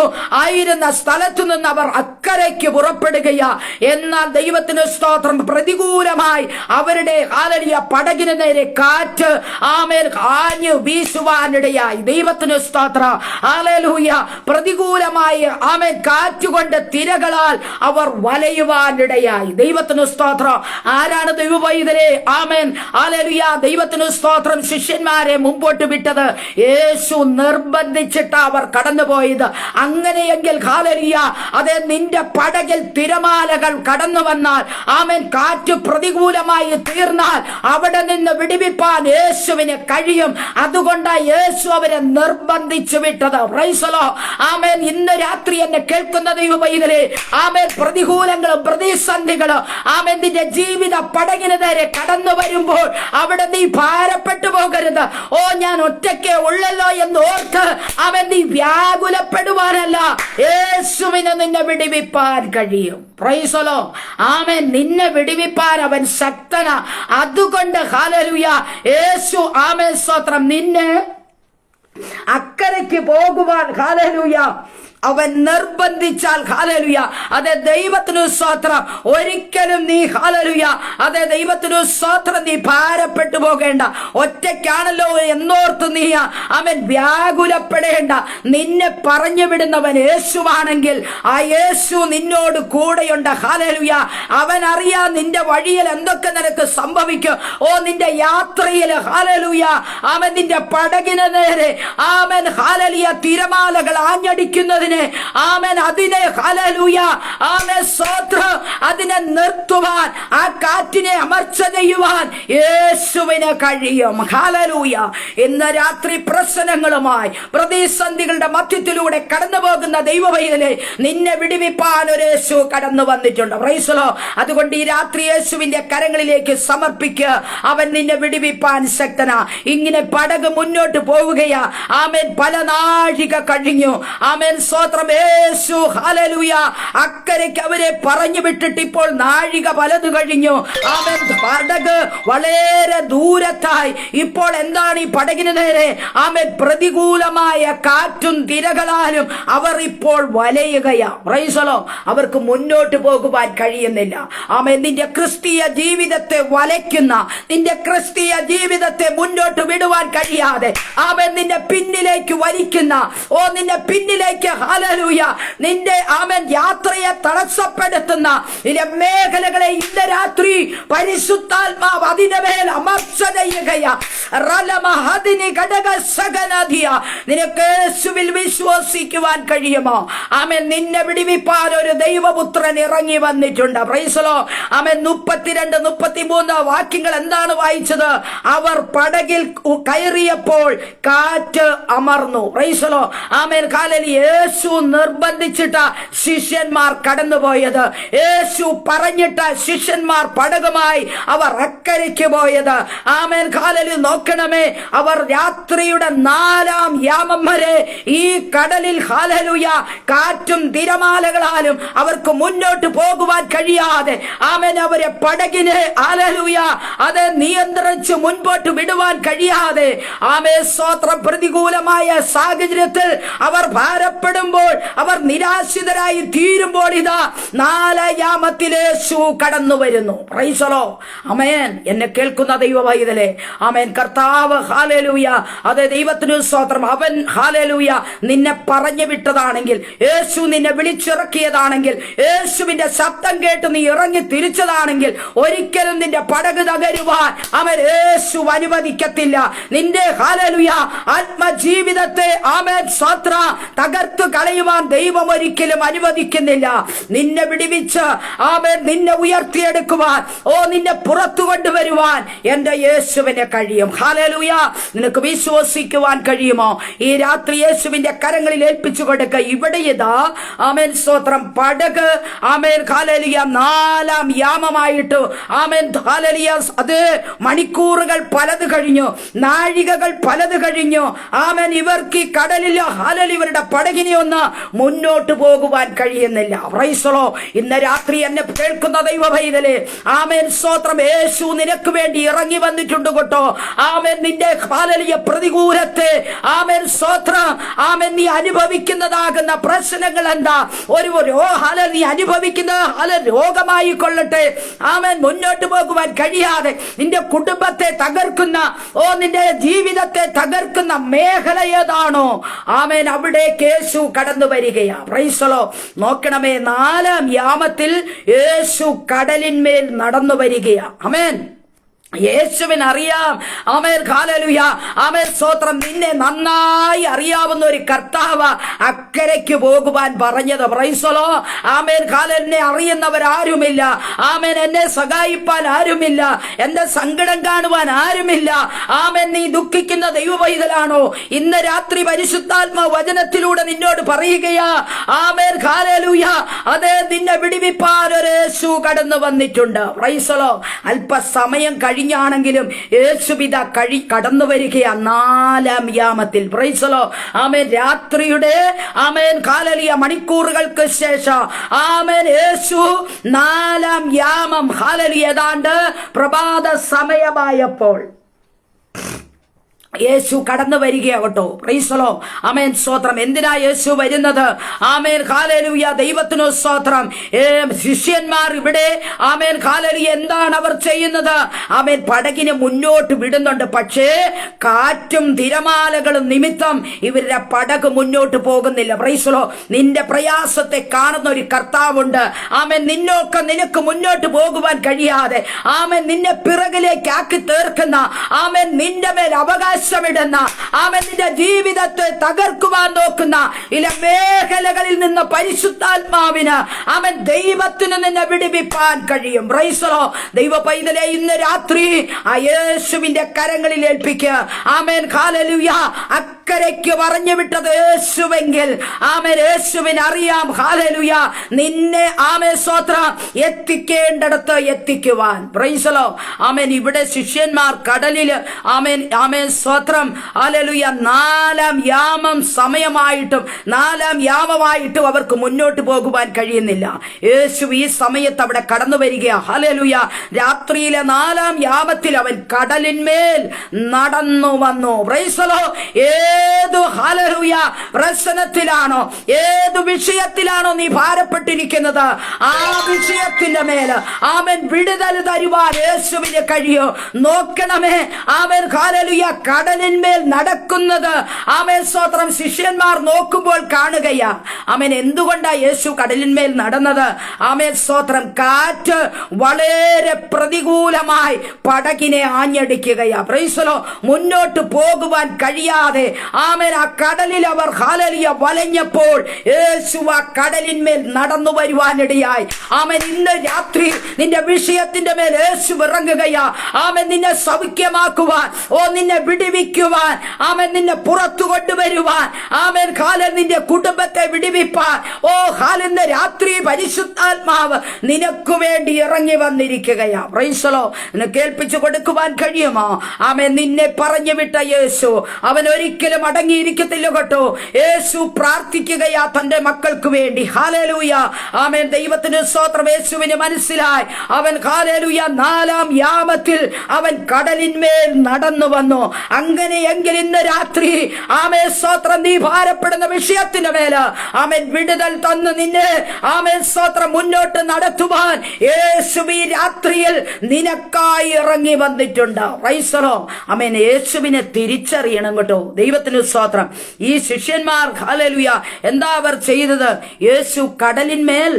ആയിരുന്ന സ്ഥലത്തു നിന്ന് അവർ അക്കരയ്ക്ക് പുറപ്പെടുകയാ. എന്നാൽ ദൈവത്തിന് സ്തോത്രം, പ്രതികൂലമായി അവരുടെ ഹല്ലേലൂയ പടകിന് നേരെ കാറ്റ് ആമേൻ ആഞ്ഞു വീശുവാനിടയായി. ദൈവത്തിന് സ്തോത്രം. ഹല്ലേലൂയ. പ്രതികൂലമായി ആമേൻ കാറ്റുകൊണ്ട് തിരകളാൽ അവർ വലയുവാനിടയായി. ദൈവത്തിന് സ്തോത്രം. ആരാണ് ദൈവവൈതലേ? Amen hallelujah. ദൈവത്തിന് സ്തോത്രം. ശിഷ്യന്മാരെ മുമ്പോട്ട് വിട്ടത് യേശു നിർബന്ധിച്ചിട്ട് അവർ കടന്നുപോയത്. അങ്ങനെയെങ്കിൽ ഹല്ലേലൂയ, അതെ, നിന്റെ പടകിൽ തിരമാലകൾ കടന്നു വന്നാൽ, ആമേൻ കാറ്റ് പ്രതികൂലമായി തീർന്നാൽ അവിടെ നിന്ന് വിടുവിപ്പാൻ യേശുവിന് കഴിയും. അതുകൊണ്ടാണ് യേശു അവരെ നിർബന്ധിച്ചു വിട്ടത്. പ്രൈസലോ. ആമേൻ. ഇന്ന് രാത്രി എന്നെ കേൾക്കുന്ന ദൈവവൈതലേ, ആമേൻ, പ്രതികൂലങ്ങളും പ്രതിസന്ധികളും ആമേൻ നിന്റെ ജീവിത പടകിന് നേരെ കടന്നു വരുമ്പോൾ അവിടെ നീ ഭാരപ്പെട്ടു പോകരുത്. ഓ, ഞാൻ ഒറ്റയ്ക്കേ ഉള്ളല്ലോ എന്ന് ഓർത്ത് അവൻ നീ വ്യാകുലപ്പെടുവാനല്ല, യേശുവിന് നിന്നെ വിടുവിപ്പാൻ കഴിയും. പ്രൈസലോ. ആമേൻ. നിന്നെ വിടുവിപ്പാൻ അവൻ ശക്തനാ. അതുകൊണ്ട് ഹല്ലേലൂയ യേശു ആമേൻ സ്തോത്രം നിന്നെ അക്കരയ്ക്ക് പോകുവാൻ ഹല്ലേലൂയ അവൻ നിർബന്ധിച്ചാൽ ഹല്ലേലൂയ, അതെ, ദൈവത്തിന് സ്തോത്രം, ഒരിക്കലും നീ ഹല്ലേലൂയ, അതെ, ദൈവത്തിന് സ്തോത്രം, നീ ഭാരപ്പെട്ടു പോകേണ്ട. ഒറ്റയ്ക്കാണല്ലോ എന്നോർത്ത് നീ അവൻ വ്യാകുലപ്പെടേണ്ട. നിന്നെ പറഞ്ഞു വിടുന്നവൻ യേശുവാണെങ്കിൽ ആ യേശു നിന്നോട് കൂടെയുണ്ട്. ഹല്ലേലൂയ. അവൻ അറിയാം നിന്റെ വഴിയിൽ എന്തൊക്കെ നിനക്ക് സംഭവിക്കും. ഓ, നിന്റെ യാത്രയിൽ ഹല്ലേലൂയ അവൻ നിന്റെ പടകിന് നേരെ ആമേൻ ഹല്ലേലൂയ തിരമാലകൾ ആഞ്ഞടിക്കുന്നതിന് ആമേൻ അതിനെ ഹല്ലേലൂയ ആമേൻ സ്തോത്രം അതിനെ നിർത്തുവാൻ, ആ കാറ്റിനെ അമർച്ച ചെയ്യുവാൻ യേശുവിന് കഴിയും. ഹല്ലേലൂയ. ഇന്ന് രാത്രി പ്രശ്നങ്ങളുമായി പ്രതിസന്ധികളുടെ മധ്യത്തിലൂടെ കടന്നു പോകുന്ന ദൈവവൈതലേ, നിന്നെ വിടുവിപ്പാൻ ഒരു യേശു കടന്നു വന്നിട്ടുണ്ട്. പ്രൈസലോ. അതുകൊണ്ട് ഈ രാത്രി യേശുവിന്റെ കരങ്ങളിലേക്ക് സമർപ്പിക്കുക. അവൻ നിന്നെ വിടുവിപ്പാൻ ശക്തനാ. ഇങ്ങനെ പടക് മുന്നോട്ട് പോവുകയാ. ആമേൻ. പല നാഴിക കഴിഞ്ഞു. ആമേൻ സ്തോത്രം. യേശു ഹല്ലേലൂയ അക്കരയ്ക്ക് അവരെ പറഞ്ഞു വിട്ടിട്ട് ഇപ്പോൾ നാഴിക പലത് കഴിഞ്ഞു. ആമേൻ. പടക് വളരെ ദൂരത്തായി. ഇപ്പോൾ എന്താണ് ഈ പടകിന് നേരെ? ആമേൻ. പ്രതികൂലമായ കാറ്റും തിരകളാലും അവർ ഇപ്പോൾ വലയുകയാ. പ്രൈസലോ. അവർക്ക് മുന്നോട്ട് പോകുവാൻ കഴിയുന്നില്ല. ആമേൻ. നിന്റെ ക്രിസ്തീയ ജീവിതത്തെ വലയ്ക്കുന്ന, നിന്റെ ക്രിസ്തീയ ജീവിതത്തെ മുന്നോട്ട് വിടുവാൻ കഴിയാതെ ആമേൻ നിന്നെ പിന്നിലേക്ക് വലിക്കുന്ന, ഓ, നിന്നെ പിന്നിലേക്ക് ഹല്ലേലൂയ നിന്റെ ആമേൻ യാത്രയെ തടസ്സപ്പെടുത്തുന്ന നിന്റെ മേഖലകളെ ഇന്ന് രാത്രി പരിശുദ്ധാത്മാവ് അതിന്റെ മേൽ അമർച്ച ചെയ്യുകയാ. നിനക്ക് യേശുവിൽ വിശ്വസിക്കുവാൻ കഴിയുമോ? ആമേൻ. നിന്നെ വിടുവിപ്പാൻ ഒരു ദൈവപുത്രൻ ഇറങ്ങി വന്നിട്ടുണ്ട്. പ്രൈസലോ. ആമേൻ. 32, 33 വാക്യങ്ങൾ എന്താണ് വായിച്ചത്? അവർ പടകിൽ കയറിയപ്പോൾ കാറ്റ് അമർന്നു. പ്രൈസലോ. ആമേൻ. ഹല്ലേലൂയ. യേശു നിർബന്ധിച്ചിട്ട ശിഷ്യന്മാർ കടന്നുപോയത്. യേശു പറഞ്ഞിട്ട ശിഷ്യന്മാർ പടകുമായി അവർ അക്കരയ്ക്ക് പോയത്. ആമേൻ. ഹല്ലേലൂയ. നോക്കണമേ, അവർ രാത്രിയുടെ 4-ാം യാമം വരെ ഈ കടലിൽ ഹല്ലേലൂയ കാറ്റും തിരമാലകളാലും അവർക്ക് മുന്നോട്ട് പോകുവാൻ കഴിയാതെ ആമേൻ അവരെ പടകിനെ ഹല്ലേലൂയ അത് നിയന്ത്രിച്ച് മുൻപോട്ട് വിടുവാൻ കഴിയാതെ ആമേൻ സ്തോത്രം പ്രതികൂലമായ സാഹചര്യത്തിൽ അവർ ഭാരപ്പെടുമ്പോൾ, അവർ നിരാശിതരായി തീരുമ്പോൾ ഇതാ 4 യാമത്തിൽ യേശു കടന്നു വരുന്നു. Praise the lord. ആമേൻ. എന്നെ കേൾക്കുന്ന ദൈവ പൈതലേ, ആമേൻ, കർത്താവ് ഹല്ലേലൂയ, അതെ, ദൈവത്തിന് സ്തോത്രം. അവൻ ഹല്ലേലൂയ നിന്നെ പറഞ്ഞു വിട്ടതാണെങ്കിൽ, യേശു നിന്നെ വിളിച്ചിറക്കിയതാണെങ്കിൽ, യേശുവിന്റെ ശബ്ദം കേട്ട് നീ ഇറങ്ങി തിരിച്ചതാണെങ്കിൽ ഒരിക്കലും നിന്റെ പടക് തകരുവാൻ അവൻ യേശു അനുവദിക്കത്തില്ല. നിന്റെ ഹല്ലേലൂയ ആത്മജീവിതത്തെ ആമേൻ സ്തോത്ര തകർത്തു കളയുവാൻ ദൈവം ഒരിക്കലും അനുവദിക്കുന്നില്ല. നിന്നെ വിടിവിച്ച് ആമേൻ നിന്നെ ഉയർത്തിയെടുക്കുവാൻ, നിന്നെ പുറത്തു കൊണ്ടുവരുവാൻ എന്റെ യേശുവിനെ കഴിയും. ഹല്ലേലൂയ. നിനക്ക് വിശ്വസിക്കുവാൻ കഴിയുമോ? ഈ രാത്രി യേശുവിന്റെ കരങ്ങളിൽ ഏൽപ്പിച്ചു കൊടുക്ക. ഇവിടെ ഇതാ ആമേൻ സ്തോത്രം പടക് ആമേൻ ഹല്ലേലൂയ 4 യാമമായിട്ട് ആമേൻ ഹല്ലേലൂയ അത് മണിക്കൂറുകൾ പലത് കഴിഞ്ഞു, നാഴികകൾ പലത് കഴിഞ്ഞു. ആമേൻ ഇവർക്ക് ഈ കടലിൽ ഹല്ലേലൂയ ഇവരുടെ പടകിനെ ഒന്ന് മുന്നോട്ട് പോകുവാൻ കഴിയുന്നില്ല. Price the lord. ഇന്ന് രാത്രി എന്നെ കേൾക്കുന്ന ദൈവ പൈതലേ, ആമേൻ സ്തോത്രം, യേശു നിനക്ക് വേണ്ടി ഇറങ്ങി വന്നിട്ടുണ്ട് കേട്ടോ. ആമേൻ നിന്റെ ഹല്ലേലൂയ പ്രതികൂലത്തെ ആമേൻ സ്തോത്രം ആമേൻ നീ അനുഭവിക്കുന്നതാകുന്ന പ്രശ്നങ്ങൾ എന്താ? നീ അനുഭവിക്കുന്ന രോഗമായി കൊള്ളട്ടെ, ആമേൻ മുന്നോട്ട് പോകുവാൻ കഴിയാതെ നിന്റെ കുടുംബത്തെ തകർക്കുന്ന, നിന്റെ ജീവിതത്തെ തകർക്കുന്ന മേഖല ഏതാണോ, ആമേൻ അവിടേക്ക് യേശു കടന്നു വരികയാ. Praise the lord. നോക്കണമേ, 4 യാമത്തിൽ യേശു കടലിന്മേൽ നടന്നു വരികയാ. ആമേൻ. യേശുവിന് അറിയാം. ആമേൻ ഹല്ലേലൂയ. ആമേൻ സ്തോത്രം. നിന്നെ നന്നായി അറിയാവുന്ന ഒരു കർത്താവ് അക്കരയ്ക്ക് പോകുവാൻ പറഞ്ഞത്. Price the lord. ആമേൻ ഹല്ലേലൂയ. എന്നെ അറിയുന്നവരാരുമില്ല. ആമേൻ എന്നെ സഹായിപ്പാൻ ആരുമില്ല. എന്റെ സങ്കടം കാണുവാൻ ആരുമില്ല. ആമേൻ നീ ദുഃഖിക്കുന്ന ദൈവപൈതലാണോ? ഇന്ന് രാത്രി പരിശുദ്ധാത്മ വചനത്തിലൂടെ നിന്നോട് പറയുകയാ. ആമേൻ ഹല്ലേലൂയ. അതെ, നിന്നെ വിടിവിപ്പാൻ ഒരു യേശു കടന്നു വന്നിട്ടുണ്ട്. Praise the lord. അല്പസമയം ാണെങ്കിലും യേശുപിത കടന്നു വരികയാ 4 യാമത്തിൽ. Praise the lord. ആമേൻ രാത്രിയുടെ ആമേൻ ഹല്ലേലൂയ മണിക്കൂറുകൾക്ക് ശേഷം ആമേൻ യേശു 4 യാമം ഹല്ലേലൂയ ഏതാണ്ട് പ്രഭാത സമയമായപ്പോൾ യേശു കടന്നു വരികയാകട്ടോ. Praise the lord. ആമേൻ സ്തോത്രം. എന്തിനാ യേശു വരുന്നത്? ആമേൻ ഹല്ലേലൂയ. ദൈവത്തിനു സ്തോത്രം. ശിഷ്യന്മാർ ഇവിടെ ആമേൻ ഹല്ലേലൂയ എന്താണ് അവർ ചെയ്യുന്നത്? ആമേൻ പടകിനെ മുന്നോട്ട് വിടുന്നുണ്ട്. പക്ഷേ കാറ്റും തിരമാലകളും നിമിത്തം ഇവരുടെ പടക് മുന്നോട്ട് പോകുന്നില്ല. Price the Lord. നിന്റെ പ്രയാസത്തെ കാണുന്ന ഒരു കർത്താവുണ്ട്. ആമേൻ നിനക്ക് മുന്നോട്ട് പോകുവാൻ കഴിയാതെ ആമേൻ നിന്നെ പിറകിലേക്ക് ആക്കി തീർക്കുന്ന, ആമേൻ നിന്റെ മേൽ അവകാശം ആമേൻ നിന്റെ ജീവിതത്തെ തകർക്കുവാൻ നോക്കുന്ന ഇല മേഖലകളിൽ നിന്ന് പരിശുദ്ധാത്മാവിന് ആമേൻ ദൈവത്തിന് നിന്നെ വിടുവിപ്പാൻ കഴിയും. Praise the lord. ദൈവ പൈതലേ, ഇന്ന് രാത്രി ആ യേശുവിന്റെ കരങ്ങളിൽ ഏൽപ്പിക്കുക. ആമേൻ ഹല്ലേലൂയ. അക്കരയ്ക്ക് പറഞ്ഞു വിട്ടത് യേശുവെങ്കിൽ ആമേൻ യേശുവിന് അറിയാം ഹല്ലേലൂയ നിന്നെ ആമേൻ സ്തോത്രം എത്തിക്കേണ്ടടുത്ത് എത്തിക്കുവാൻ. Price the lord. ആമേൻ ഇവിടെ ശിഷ്യന്മാർ കടലിൽ ആമേൻ സ്തോത്രം ഹല്ലേലൂയ 4 യാമം സമയമായിട്ടും 4 യാമമായിട്ടും അവർക്ക് മുന്നോട്ട് പോകുവാൻ കഴിയുന്നില്ല. യേശു ഈ സമയത്ത് അവിടെ കടന്നു വരികയാ. ഹല്ലേലൂയ. രാത്രിയിലെ 4 യാമത്തിൽ അവൻ കടലിന്മേൽ നടന്നു വന്നു. Price the Lord. ഏതു ഹല്ലേലൂയ പ്രശ്നത്തിലാണോ, ഏതു വിഷയത്തിലാണോ നീ ഭാരപ്പെട്ടിരിക്കുന്നത്, ആ വിഷയത്തിന്റെ മേൽ ആമേൻ വിടുതൽ തരുവാൻ യേശുവിന് കഴിയോ. നോക്കണമേ, ആമേൻ ഹല്ലേലൂയ കടലിന്മേൽ നടക്കുന്നത് ആമേൻ സ്തോത്രം ശിഷ്യന്മാർ നോക്കുമ്പോൾ കാണുകയാ. ആമേൻ എന്തുകൊണ്ടാ യേശു കടലിന്മേൽ നടന്നത്? ആമേൻ സ്തോത്രം കാറ്റ് വളരെ പ്രതികൂലമായി പടകിനെ ആഞ്ഞടിക്കുകയാ. Praise the lord. മുന്നോട്ട് പോകുവാൻ കഴിയാതെ ആമേൻ ആ കടലിൽ അവർ ഹല്ലേലൂയ വലഞ്ഞപ്പോൾ യേശു ആ കടലിന്മേൽ നടന്നു വരുവാനിടയായി. ആമേൻ ഇന്ന് രാത്രി നിന്റെ വിഷയത്തിന്റെ മേൽ യേശു ഇറങ്ങുകയാ. ആമേൻ നിന്നെ സൗഖ്യമാക്കുവാൻ, നിന്നെ വിടി വിടിവിക്കുവാൻ, ആമേൻ നിന്നെ പുറത്തു കൊണ്ടുവരുവാൻ, ആമേൻ ഹാലൽ നിന്റെ കുടുംബത്തെ വിടിവിപ്പാൻ, ഓ ഹാലിന്ന് രാത്രി പരിശുദ്ധാത്മാവ് നിനക്ക് വേണ്ടി ഇറങ്ങി വന്നിരിക്കുകയാ. Price the Lord. നിനക്ക് കേൾപ്പിച്ചു കൊടുക്കുവാൻ കഴിയുമോ? ആമേൻ നിന്നെ പറഞ്ഞു വിട്ട യേശു അവൻ ഒരിക്കലും അടങ്ങിയിരിക്കത്തില്ല കേട്ടോ. യേശു പ്രാർത്ഥിക്കുകയാ തന്റെ മക്കൾക്ക് വേണ്ടി. ഹല്ലേലൂയ. ആമേൻ. ദൈവത്തിന് സ്തോത്രം. യേശുവിന് മനസ്സിലായി. അവൻ ഹല്ലേലൂയ 4-ാം യാമത്തിൽ അവൻ കടലിന്മേൽ നടന്നു വന്നു. അങ്ങനെയെങ്കിൽ ഇന്ന് രാത്രി ആമേൻ സ്തോത്രം നീ ഭാരപ്പെടുന്ന വിഷയത്തിന് മേല് ആമേൻ വിടുതൽ തന്നു നിന്നെ ആമേൻ സ്തോത്രം മുന്നോട്ട് നടത്തുവാൻ യേശു ഈ രാത്രിയിൽ നിനക്കായി ഇറങ്ങി വന്നിട്ടുണ്ട്. Praise the lord. ആമേൻ. യേശുവിനെ തിരിച്ചറിയണം കേട്ടോ. ദൈവത്തിന് സ്തോത്രം. ഈ ശിഷ്യന്മാർ ഹല്ലേലൂയ എന്താ അവർ ചെയ്തത്? യേശു കടലിന്മേൽ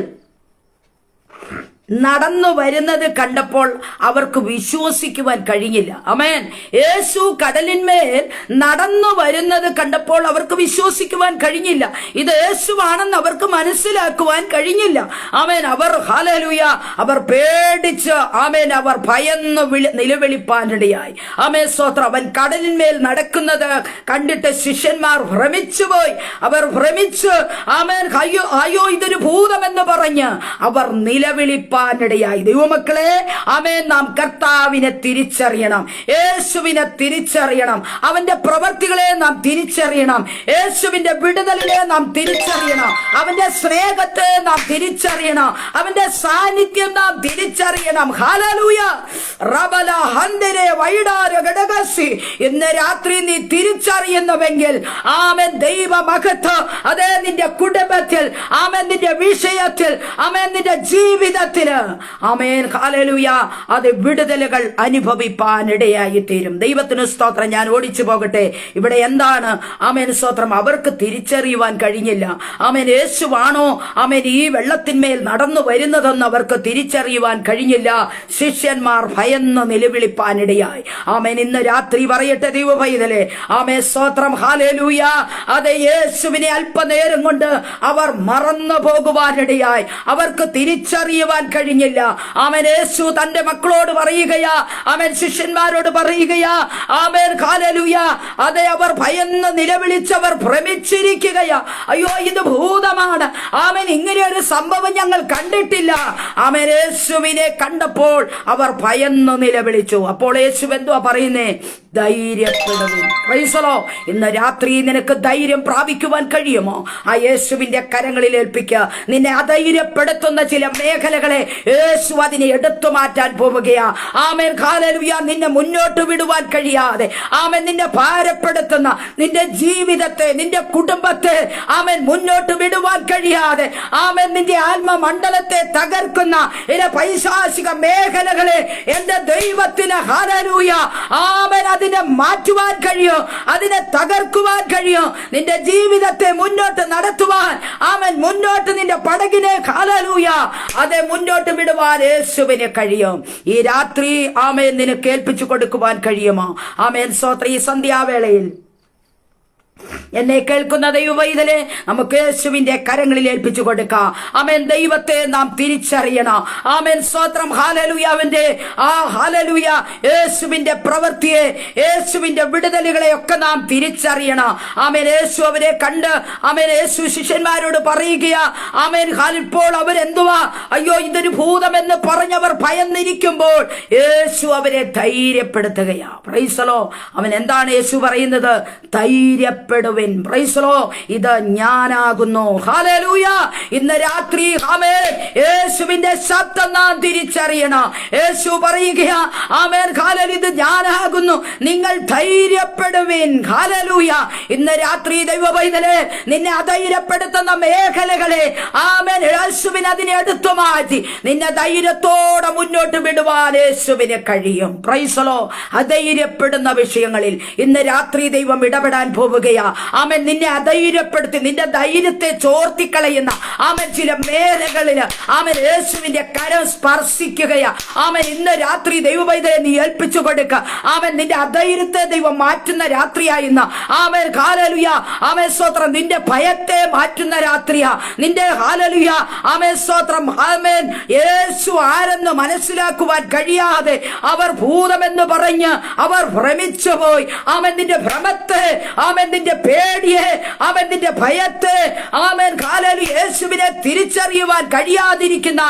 നടന്നു വരുന്നത് കണ്ടപ്പോൾ അവർക്ക് വിശ്വസിക്കുവാൻ കഴിഞ്ഞില്ല. ആമേൻ. യേശു കടലിന്മേൽ നടന്നു വരുന്നത് കണ്ടപ്പോൾ അവർക്ക് വിശ്വസിക്കുവാൻ കഴിഞ്ഞില്ല. ഇത് യേശുവാണെന്ന് അവർക്ക് മനസ്സിലാക്കുവാൻ കഴിഞ്ഞില്ല. ആമേൻ. അവർ ഹല്ലേലൂയ അവർ പേടിച്ച് ആമേൻ അവർ ഭയന്ന് നിലവിളിപ്പാനിടയായി. ആമേൻ സ്തോത്രം. അവൻ കടലിന്മേൽ നടക്കുന്നത് കണ്ടിട്ട് ശിഷ്യന്മാർ ഭ്രമിച്ചുപോയി. അവർ ഭ്രമിച്ച് ആമേൻ അയ്യോ അയ്യോ ഇതൊരു ഭൂതമെന്ന് പറഞ്ഞ് അവർ നിലവിളിപ്പാനിടയായി. ദൈവമക്കളെ, ആമേൻ നാം കർത്താവിനെ തിരിച്ചറിയണം. യേശുവിനെ തിരിച്ചറിയണം. അവന്റെ പ്രവർത്തികളെ നാം തിരിച്ചറിയണം. യേശുവിന്റെ വിടുതലിനെ നാം തിരിച്ചറിയണം. അവന്റെ സ്നേഹത്തെ നാം തിരിച്ചറിയണം. അവന്റെ സാന്നിധ്യം നാം തിരിച്ചറിയണം. ഹല്ലേലൂയ. റബല ഹന്ദരെ വൈഡാര ഘടകസി. ഇന്ന് രാത്രി നീ തിരിച്ചറിയുന്നുവെങ്കിൽ ആമേൻ ദൈവ മഹത്വം അതേ നിന്റെ കുടുംബത്തിൽ, ആമേൻ നിന്റെ വിഷയത്തിൽ, ആമേൻ നിന്റെ ജീവിതത്തിൽ ആമേൻ ഹല്ലേലൂയ അത് വിടുതലുകൾ അനുഭവിപ്പാനിടയായി തീരും. ദൈവത്തിന് സ്തോത്രം. ഞാൻ ഓടിച്ചു പോകട്ടെ. ഇവിടെ എന്താണ് ആമേൻ സ്തോത്രം? അവർക്ക് തിരിച്ചറിയുവാൻ കഴിഞ്ഞില്ല. ആമേൻ യേശുവാണോ ആമേൻ ഈ വെള്ളത്തിന്മേൽ നടന്നു വരുന്നതെന്ന് അവർക്ക് തിരിച്ചറിയുവാൻ കഴിഞ്ഞില്ല. ശിഷ്യന്മാർ ഭയന്ന് നിലവിളിപ്പാനിടയായി. ആമേൻ ഇന്ന് രാത്രി പറയട്ടെ ദൈവ പൈതലേ, ആമേൻ സ്തോത്രം ഹല്ലേലൂയ അതെ യേശുവിനെ അല്പനേരം കൊണ്ട് അവർ മറന്നു പോകുവാനിടയായി. അവർക്ക് തിരിച്ചറിയുവാൻ കഴിഞ്ഞില്ല. ആമേൻ. യേശു തന്റെ മക്കളോട് പറയുകയാ, ആമേൻ ശിഷ്യന്മാരോട് പറയുകയാ, ആമേൻ ഹല്ലേലൂയ അതെ അവർ ഭയന്ന് നിലവിളിച്ചവർ ഭ്രമിച്ചിരിക്കുകയാ. അയ്യോ ഇത് ഭൂതമാണ്. ആമേൻ ഇങ്ങനെ ഒരു സംഭവം ഞങ്ങൾ കണ്ടിട്ടില്ല. ആമേൻ യേശുവിനെ കണ്ടപ്പോൾ അവർ ഭയന്ന് നിലവിളിച്ചു. അപ്പോൾ യേശു എന്തുവാ പറയുന്നേ? ധൈര്യപ്പെടുവിൻ. Praise the lord. ഇന്ന് രാത്രി നിനക്ക് ധൈര്യം പ്രാപിക്കുവാൻ കഴിയുമോ? ആ യേശുവിന്റെ കരങ്ങളിൽ ഏൽപ്പിക്കുക. നിന്നെ അധൈര്യപ്പെടുത്തുന്ന ചില മേഖലകളെ യേശു അതിനെ എടുത്തു മാറ്റാൻ പോവുകയാ. Amen hallelujah. നിന്നെ മുന്നോട്ട് വിടുവാൻ കഴിയാതെ ആമേൻ നിന്നെ ഭാരപ്പെടുത്തുന്ന നിന്റെ ജീവിതത്തെ, നിന്റെ കുടുംബത്തെ ആമേൻ മുന്നോട്ട് വിടുവാൻ കഴിയാതെ ആമേൻ നിന്റെ ആത്മമണ്ഡലത്തെ തകർക്കുന്ന ചില പൈശാചിക മേഖലകളെ എന്റെ ദൈവത്തിന് ഹല്ലേലൂയ ആമേൻ അതിനെ മാറ്റുവാൻ കഴിയോ? അതിനെ തകർക്കുവാൻ കഴിയോ? നിന്റെ ജീവിതത്തെ മുന്നോട്ട് നടത്തുവാൻ ആമേൻ മുന്നോട്ട് നിന്റെ പടകിനെ ഹല്ലേലൂയ അതെ മുന്നോട്ട് വിടുവാൻ യേശുവിനെ കഴിയും. ഈ രാത്രി ആമേൻ നിനക്ക് ഏൽപ്പിച്ചു കൊടുക്കുവാൻ കഴിയുമോ? ആമേൻ സ്തോത്രം. ഈ സന്ധ്യാവേളയിൽ എന്നെ കേൾക്കുന്ന ദൈവവൈതലേ, നമുക്ക് യേശുവിന്റെ കരങ്ങളിൽ ഏൽപ്പിച്ചു കൊടുക്കാം. ആമേൻ. ദൈവത്തെ നാം തിരിച്ചറിയണം. ആമേൻ സ്തോത്രം. ഹല്ലേലൂയ. അവന്റെ ഹല്ലേലൂയ യേശുവിന്റെ പ്രവൃത്തിയെ, യേശുവിന്റെ വിടുതലുകളെ ഒക്കെ നാം തിരിച്ചറിയണം. ആമേൻ. യേശു അവരെ കണ്ട് ആമേൻ യേശു ശിഷ്യന്മാരോട് പറയുകയാ, ആമേൻ ഇപ്പോൾ അവരെന്തുവാ അയ്യോ ഇതൊരു ഭൂതമെന്ന് പറഞ്ഞവർ ഭയന്നിരിക്കുമ്പോൾ യേശു അവരെ ധൈര്യപ്പെടുത്തുകയാ. Price the Lord. അവൻ എന്താണ് യേശു പറയുന്നത്? ധൈര്യപ്പെടുവിൻ. Praise the lord. ഇത് ഞാനാകുന്നു. ഹല്ലേലൂയ. ഇന്ന് രാത്രി ആമേൻ യേശുവിന്റെ ശബ്ദം നാം തിരിച്ചറിയണം. യേശു പറയുകയാ, ആമേൻ ഹല്ലേലൂയ ഇത് ഞാനാകുന്നു, നിങ്ങൾ ധൈര്യപ്പെടുവിൻ. ഹല്ലേലൂയ. ഇന്ന് രാത്രി ദൈവപൈതലേ, നിന്നെ അധൈര്യപ്പെടുത്തുന്ന മേഖലകളെ ആമേൻ യേശുവിന് അതിനെ എടുത്തു മാറ്റി നിന്നെ ധൈര്യത്തോടെ മുന്നോട്ട് വിടുവാൻ യേശുവിന് കഴിയും. Praise the Lord. അധൈര്യപ്പെടുന്ന വിഷയങ്ങളിൽ ഇന്ന് രാത്രി ദൈവം ഇടപെടാൻ പോവുകയാണ്. പറയുകയാ, ആമൻ നിന്നെ അധൈര്യപ്പെടുത്തി നിന്റെ ധൈര്യത്തെ ചോർത്തിക്കളയുന്ന ആമൻ ചില മേഖലകളില് ആമൻ യേശുവിന്റെ കരം സ്പർശിക്കുകയാ. ആമൻ ഇന്ന് രാത്രി ദൈവവൈദ്യരെ നീ ഏൽപ്പിച്ചു കൊടുക്ക. ആമൻ നിന്റെ അധൈര്യത്തെ ദൈവം മാറ്റുന്ന രാത്രിയായിന്ന്. ആമൻ ഹല്ലേലൂയ. ആമൻ സ്തോത്രം. നിന്റെ ഭയത്തെ മാറ്റുന്ന രാത്രിയാ. നിന്റെ ഹല്ലേലൂയ. ആമൻ സ്തോത്രം. ആമൻ യേശു ആരെന്ന് മനസ്സിലാക്കുവാൻ കഴിയാതെ അവർ ഭൂതമെന്ന് പറഞ്ഞ് അവർ ഭ്രമിച്ചു പോയി. ആമൻ നിന്റെ ഭ്രമത്തെ, ആമൻ നിന്റെ പേടിയെ, ആമൻ നിന്റെ ഭയത്തെ, ആമൻ ഹല്ലേലൂയ യേശുവിനെ തിരിച്ചറിയുവാൻ കഴിയാതിരിക്കുന്ന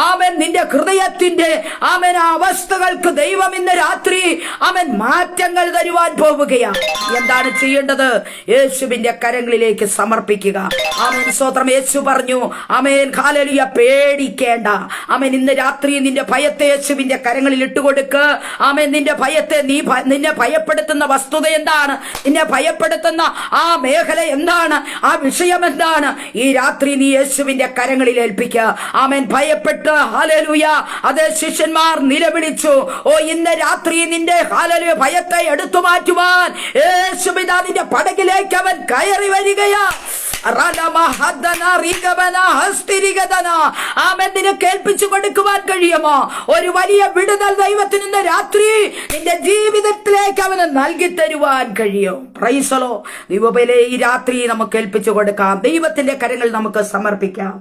ആമൻ നിന്റെ ഹൃദയത്തിന്റെ ആമൻ ആ അവസ്ഥകൾക്ക് ദൈവം ഇന്ന് രാത്രി ആമൻ മാറ്റങ്ങൾ തരുവാൻ പോവുകയാണ്. എന്താണ് ചെയ്യേണ്ടത്? യേശുവിന്റെ കരങ്ങളിലേക്ക് സമർപ്പിക്കുക. ആമേൻ സ്തോത്രം. യേശു പറഞ്ഞു ആമേൻ ഹല്ലേലൂയ പേടിക്കേണ്ട. ആമേൻ ഇന്ന് രാത്രി നിന്റെ ഭയത്തെ യേശുവിന്റെ കരങ്ങളിൽ ഇട്ടുകൊടുക്ക്. ആമേൻ നിന്റെ ഭയത്തെ നിന്നെ ഭയപ്പെടുത്തുന്ന വസ്തുത എന്താണ്? നിന്നെ ഭയപ്പെടുത്തുന്ന ആ മേഖല എന്താണ്? ആ വിഷയം എന്താണ്? ഈ രാത്രി നീ യേശുവിന്റെ കരങ്ങളിൽ ഏൽപ്പിക്കുക. ആമേൻ ഭയപ്പെട്ട് ഹല്ലേലൂയ അതേ ശിഷ്യന്മാർ നിലവിളിച്ചു. ഓ ഇന്ന് രാത്രി നിന്റെ ഹല്ലേലൂയ ഭയത്തെ എടുത്തു മാറ്റുവാൻ യേശുവിതാ നിന്റെ പടകിലേക്ക് അവൻ കയറി വരികയാ. ആമേൻ നിനക്ക് ഏൽപ്പിച്ചു കൊടുക്കുവാൻ കഴിയുമോ? ഒരു വലിയ വിടുതൽ ദൈവത്തിന് ഇന്ന് രാത്രി നിന്റെ ജീവിതത്തിലേക്ക് അവന് നൽകി തരുവാൻ കഴിയും. Praise the Lord. ദൈവമേ ഈ രാത്രി നമുക്ക് ഏൽപ്പിച്ചു കൊടുക്കാം. ദൈവത്തിന്റെ കരങ്ങൾ നമുക്ക് സമർപ്പിക്കാം.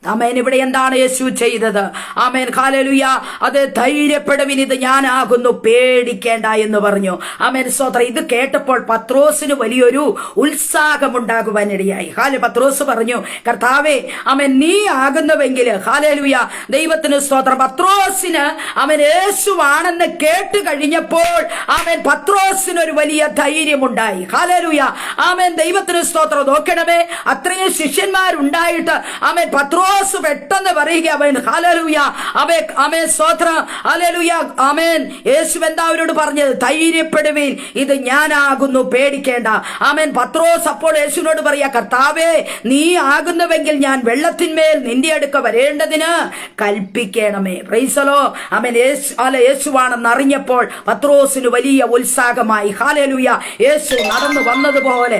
ആമേൻ. ഇവിടെ എന്താണ് യേശു ചെയ്തത്? Amen hallelujah. അത് ധൈര്യപ്പെടുവിൻ, ഇത് ഞാനാകുന്നു, പേടിക്കേണ്ട എന്ന് പറഞ്ഞു. ആമേൻ സ്തോത്രം. ഇത് കേട്ടപ്പോൾ പത്രോസിന് വലിയൊരു ഉത്സാഹമുണ്ടാകുവാനിടയായി. പത്രോസ് പറഞ്ഞു, കർത്താവേ ആമേൻ നീ ആകുന്നുവെങ്കിൽ ഹല്ലേലൂയ ദൈവത്തിന് സ്തോത്രം. പത്രോസിന് ആമേൻ യേശുവാണെന്ന് കേട്ട് കഴിഞ്ഞപ്പോൾ ആമേൻ പത്രോസിന് ഒരു വലിയ ധൈര്യമുണ്ടായി. ഹല്ലേലൂയ. ആമേൻ ദൈവത്തിന് സ്തോത്രം. നോക്കണമേ, അത്രയും ശിഷ്യന്മാരുണ്ടായിട്ട് ആമേൻ പത്രോസ് പെട്ടെന്ന് പറയുക അവൻ ഹല്ലേലൂയ ആമേൻ സ്തോത്രം ഹല്ലേലൂയ ആമേൻ. യേശു എന്താ അവരോട് പറഞ്ഞത്? ധൈര്യപ്പെടുവിൻ, ഇത് ഞാനാകുന്നു, പേടിക്കേണ്ട. ആമേൻ. പത്രോസ് അപ്പോൾ യേശുവിനോട് പറയാ, കർത്താവേ നീ ആകുന്നുവെങ്കിൽ ഞാൻ വെള്ളത്തിന്മേൽ നിന്റെ അടുക്ക വരേണ്ടതിന് കൽപ്പിക്കണമേ. Praise the lord. ആമേൻ. യേശുവാണെന്ന് അറിഞ്ഞപ്പോൾ പത്രോസിന് വലിയ ഉത്സാഹമായി. ഹല്ലേലൂയ. യേശു നടന്നു വന്നതുപോലെ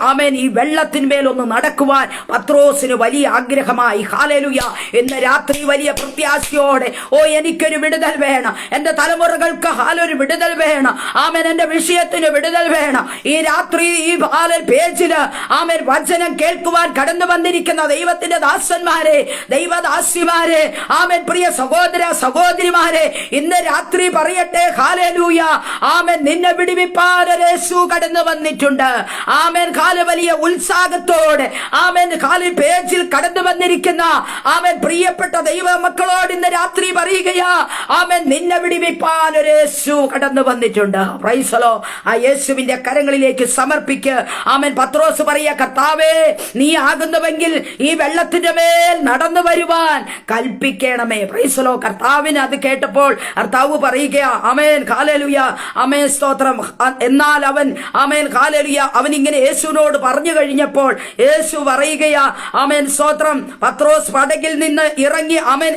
ആമേൻ ഈ വെള്ളത്തിന്മേൽ ഒന്ന് നടക്കുവാൻ പത്രോസിന് വലിയ ആഗ്രഹമായി. ഹല്ലേലൂയ. ഇന്ന് രാത്രി വലിയ പ്രത്യാശയോടെ ഓ എനിക്കൊരു വിടുതൽ വേണം, എന്റെ തലമുറകൾക്ക് ഒരു വിടുതൽ വേണം. ആമേൻ. എന്റെ വിഷയത്തിന് വിടുതൽ വേണം. ഈ രാത്രി ഈ പേജില് ആമേൻ വചനം കേൾക്കുവാൻ കടന്നു വന്നിരിക്കുന്ന ദൈവത്തിന്റെ ദാസന്മാരെ, ദൈവദാസിമാരെ, ആമേൻ പ്രിയ സഹോദര സഹോദരിമാരെ, ഇന്ന് രാത്രി പറയട്ടെ ഹല്ലേലൂയ ആമേൻ നിന്നെ വിടുവിപ്പാൻ യേശു കടന്നു വന്നിട്ടുണ്ട്. ആമേൻ വലിയ ഉത്സാഹത്തോടെ ആമേൻ പേജിൽ കടന്നു വന്നിരിക്കുന്ന ആമേൻ പ്രിയപ്പെട്ട ദൈവ മക്കളോട് ഇന്ന് രാത്രി പറയുകയാ, ആമേൻ നിന്നെ വിടുവിപ്പാൻ യേശു കടന്നു വന്നിട്ടുണ്ട്. Praise the Lord. ആ യേശുവിന്റെ കരങ്ങളിലേക്ക് സമർപ്പിക്ക്. ആമേൻ. പത്രോസ് പറയാ, കർത്താവേ നീ ആകുന്നുവെങ്കിൽ ഈ വെള്ളത്തിന്റെ മേൽ നടന്നു വരുവാൻ കൽപ്പിക്കണമേ. Praise the Lord. കർത്താവിന് അത് കേട്ടപ്പോൾ കർത്താവ് പറയുകയാ, ആമേൻ ഹല്ലേലൂയ ആമേൻ സ്തോത്രം. എന്നാൽ അവൻ ആമേൻ ഹല്ലേലൂയ അവൻ ഇങ്ങനെ യേശുവിനോട് പറഞ്ഞു കഴിഞ്ഞപ്പോൾ യേശു പറയുകയാ, ആമേൻ സ്തോത്രം. പത്രോസ് പടകിൽ നിന്ന് ഇറങ്ങി ആമേൻ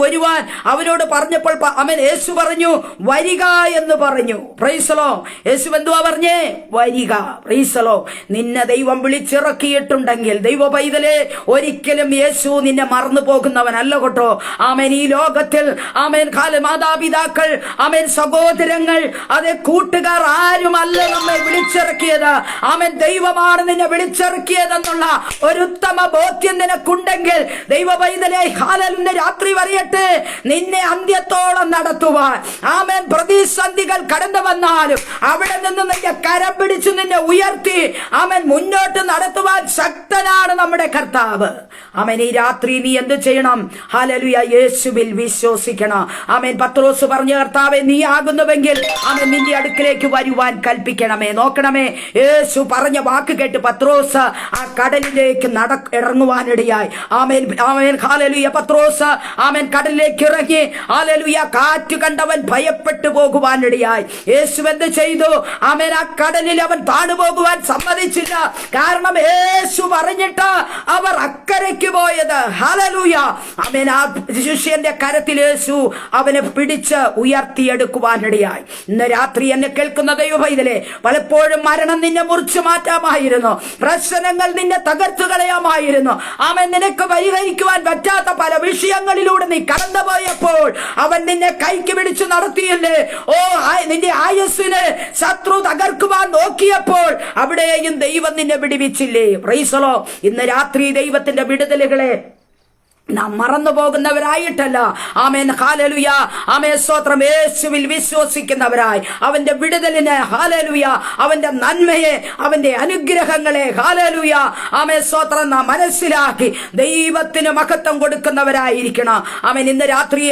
വരുവാൻ അവനോട് പറഞ്ഞപ്പോൾ ആമേൻ യേശു പറഞ്ഞു വരിക എന്ന് പറഞ്ഞു. Price the Lord. യേശു എന്തുവാ പറഞ്ഞേ? വരിക. Price the Lord. നിന്നെ ദൈവം വിളിച്ചിറക്കിയിട്ടുണ്ടെങ്കിൽ ദൈവ പൈതലേ, ഒരിക്കലും യേശു നിന്നെ മറന്നു പോകുന്നവനല്ല കേട്ടോ. ആമേൻ. ഈ ലോകത്തിൽ ആമേൻ മാതാപിതാക്കൾ, ആമേൻ സഹോദരങ്ങൾ, അതേ കൂട്ടുകാർ ആരുമല്ല നമ്മെ വിളിച്ചിറക്കിയത്. ആമേൻ ദൈവമാണ് നിന്നെ വിളിച്ചിറക്കിയതെന്നുള്ള ഒരു ഉത്തമ ബോധ്യം നിനക്കുണ്ടെങ്കിൽ ദൈവ പൈതലേ ഹല്ലേലൂയ രാത്രി പറയട്ടെ, നിന്നെ അന്ത്യത്തോളം നടത്തുവാൻ ആമേൻ പ്രതിസന്ധികൾ കടന്നു വന്നാലും അവിടെ നിന്ന് നിന്റെ കരം പിടിച്ചു നിന്നെ ഉയർത്തി ആമേൻ മുന്നോട്ട് നടത്തുവാൻ ശക്തനാണ് നമ്മുടെ കർത്താവ്. ആമേൻ. ഈ രാത്രി നീ എന്ത് ചെയ്യണം? ഹല്ലേലൂയ യേശുവിൽ വിശ്വസിക്കണം. ആമേൻ. പത്രോസ് പറഞ്ഞു, കർത്താവേ നീ ആകുന്നുവെങ്കിൽ ആമേൻ നിന്റെ അടുക്കിലേക്ക് വരുവാൻ കൽപ്പിക്കണമേ. നോക്കണമേ, യേശു പറഞ്ഞ വാക്ക് കേട്ട് പത്രോസ് ആ കടലിലേക്ക് ഇറങ്ങുവാനിടയായി. ഇടയായി. ആമേൻ ആമേൻ ഹല്ലേലൂയ. പത്രോസ് ആമേൻ കടലിലേക്ക് ഇറങ്ങി. ഹല്ലേലൂയ. കാറ്റ് കണ്ടവൻ ഭയപ്പെട്ടു പോകുവാനിടയായി. യേശു എന്ത് ചെയ്തു? ആമേൻ ആ കടലിൽ അവൻ താണുപോകുവാൻ സമ്മതിച്ചില്ല. കാരണം യേശു പറഞ്ഞിട്ട് അവർ അക്കരയ്ക്ക് പോയത്. ഹല്ലേലൂയ. ആമേൻ ആ ശിഷ്യന്റെ കരത്തിൽ യേശു അവനെ പിടിച്ച് ഉയർത്തിയെടുക്കുവാനിടയായി. ഇന്ന് രാത്രി എന്നെ കേൾക്കുന്ന ദൈവപൈതലേ, പലപ്പോഴും മരണം നിന്നെ മുറിച്ചു മാറ്റാമായിരുന്നു, പ്രശ്നങ്ങൾ നിന്നെ തകർത്തു കളയാമായിരുന്നു. ആമേൻ നിനക്ക് പരിഹരിക്കുവാൻ പറ്റാത്ത പല വിഷയങ്ങളിലൂടെ നീ കടന്നുപോയപ്പോൾ അവൻ നിന്നെ കൈക്ക് പിടിച്ചു നടത്തിയില്ലേ? ഓ നിന്റെ ആയുസ്സിനെ ശത്രു തകർക്കുവാൻ നോക്കിയപ്പോൾ അവിടെയും ദൈവം നിന്നെ വിടുവിച്ചില്ലേ? Price the lord. ഇന്ന് രാത്രി ദൈവത്തിന്റെ വിടുതലുകളെ നാം മറന്നു പോകുന്നവരായിട്ടല്ല. ആമേൻ ഹല്ലേലൂയ. ആമേൻ സ്തോത്രം. യേശുവിൽ വിശ്വസിക്കുന്നവരായി അവന്റെ വിടുതലിനെ, ഹല്ലേലൂയ, അവന്റെ നന്മയെ, അവന്റെ അനുഗ്രഹങ്ങളെ, ഹല്ലേലൂയ, ആമേൻ സ്തോത്രം, നാം മനസ്സിലാക്കി ദൈവത്തിന് മഹത്വം കൊടുക്കുന്നവരായിരിക്കണം. ആമേൻ ഇന്ന് രാത്രി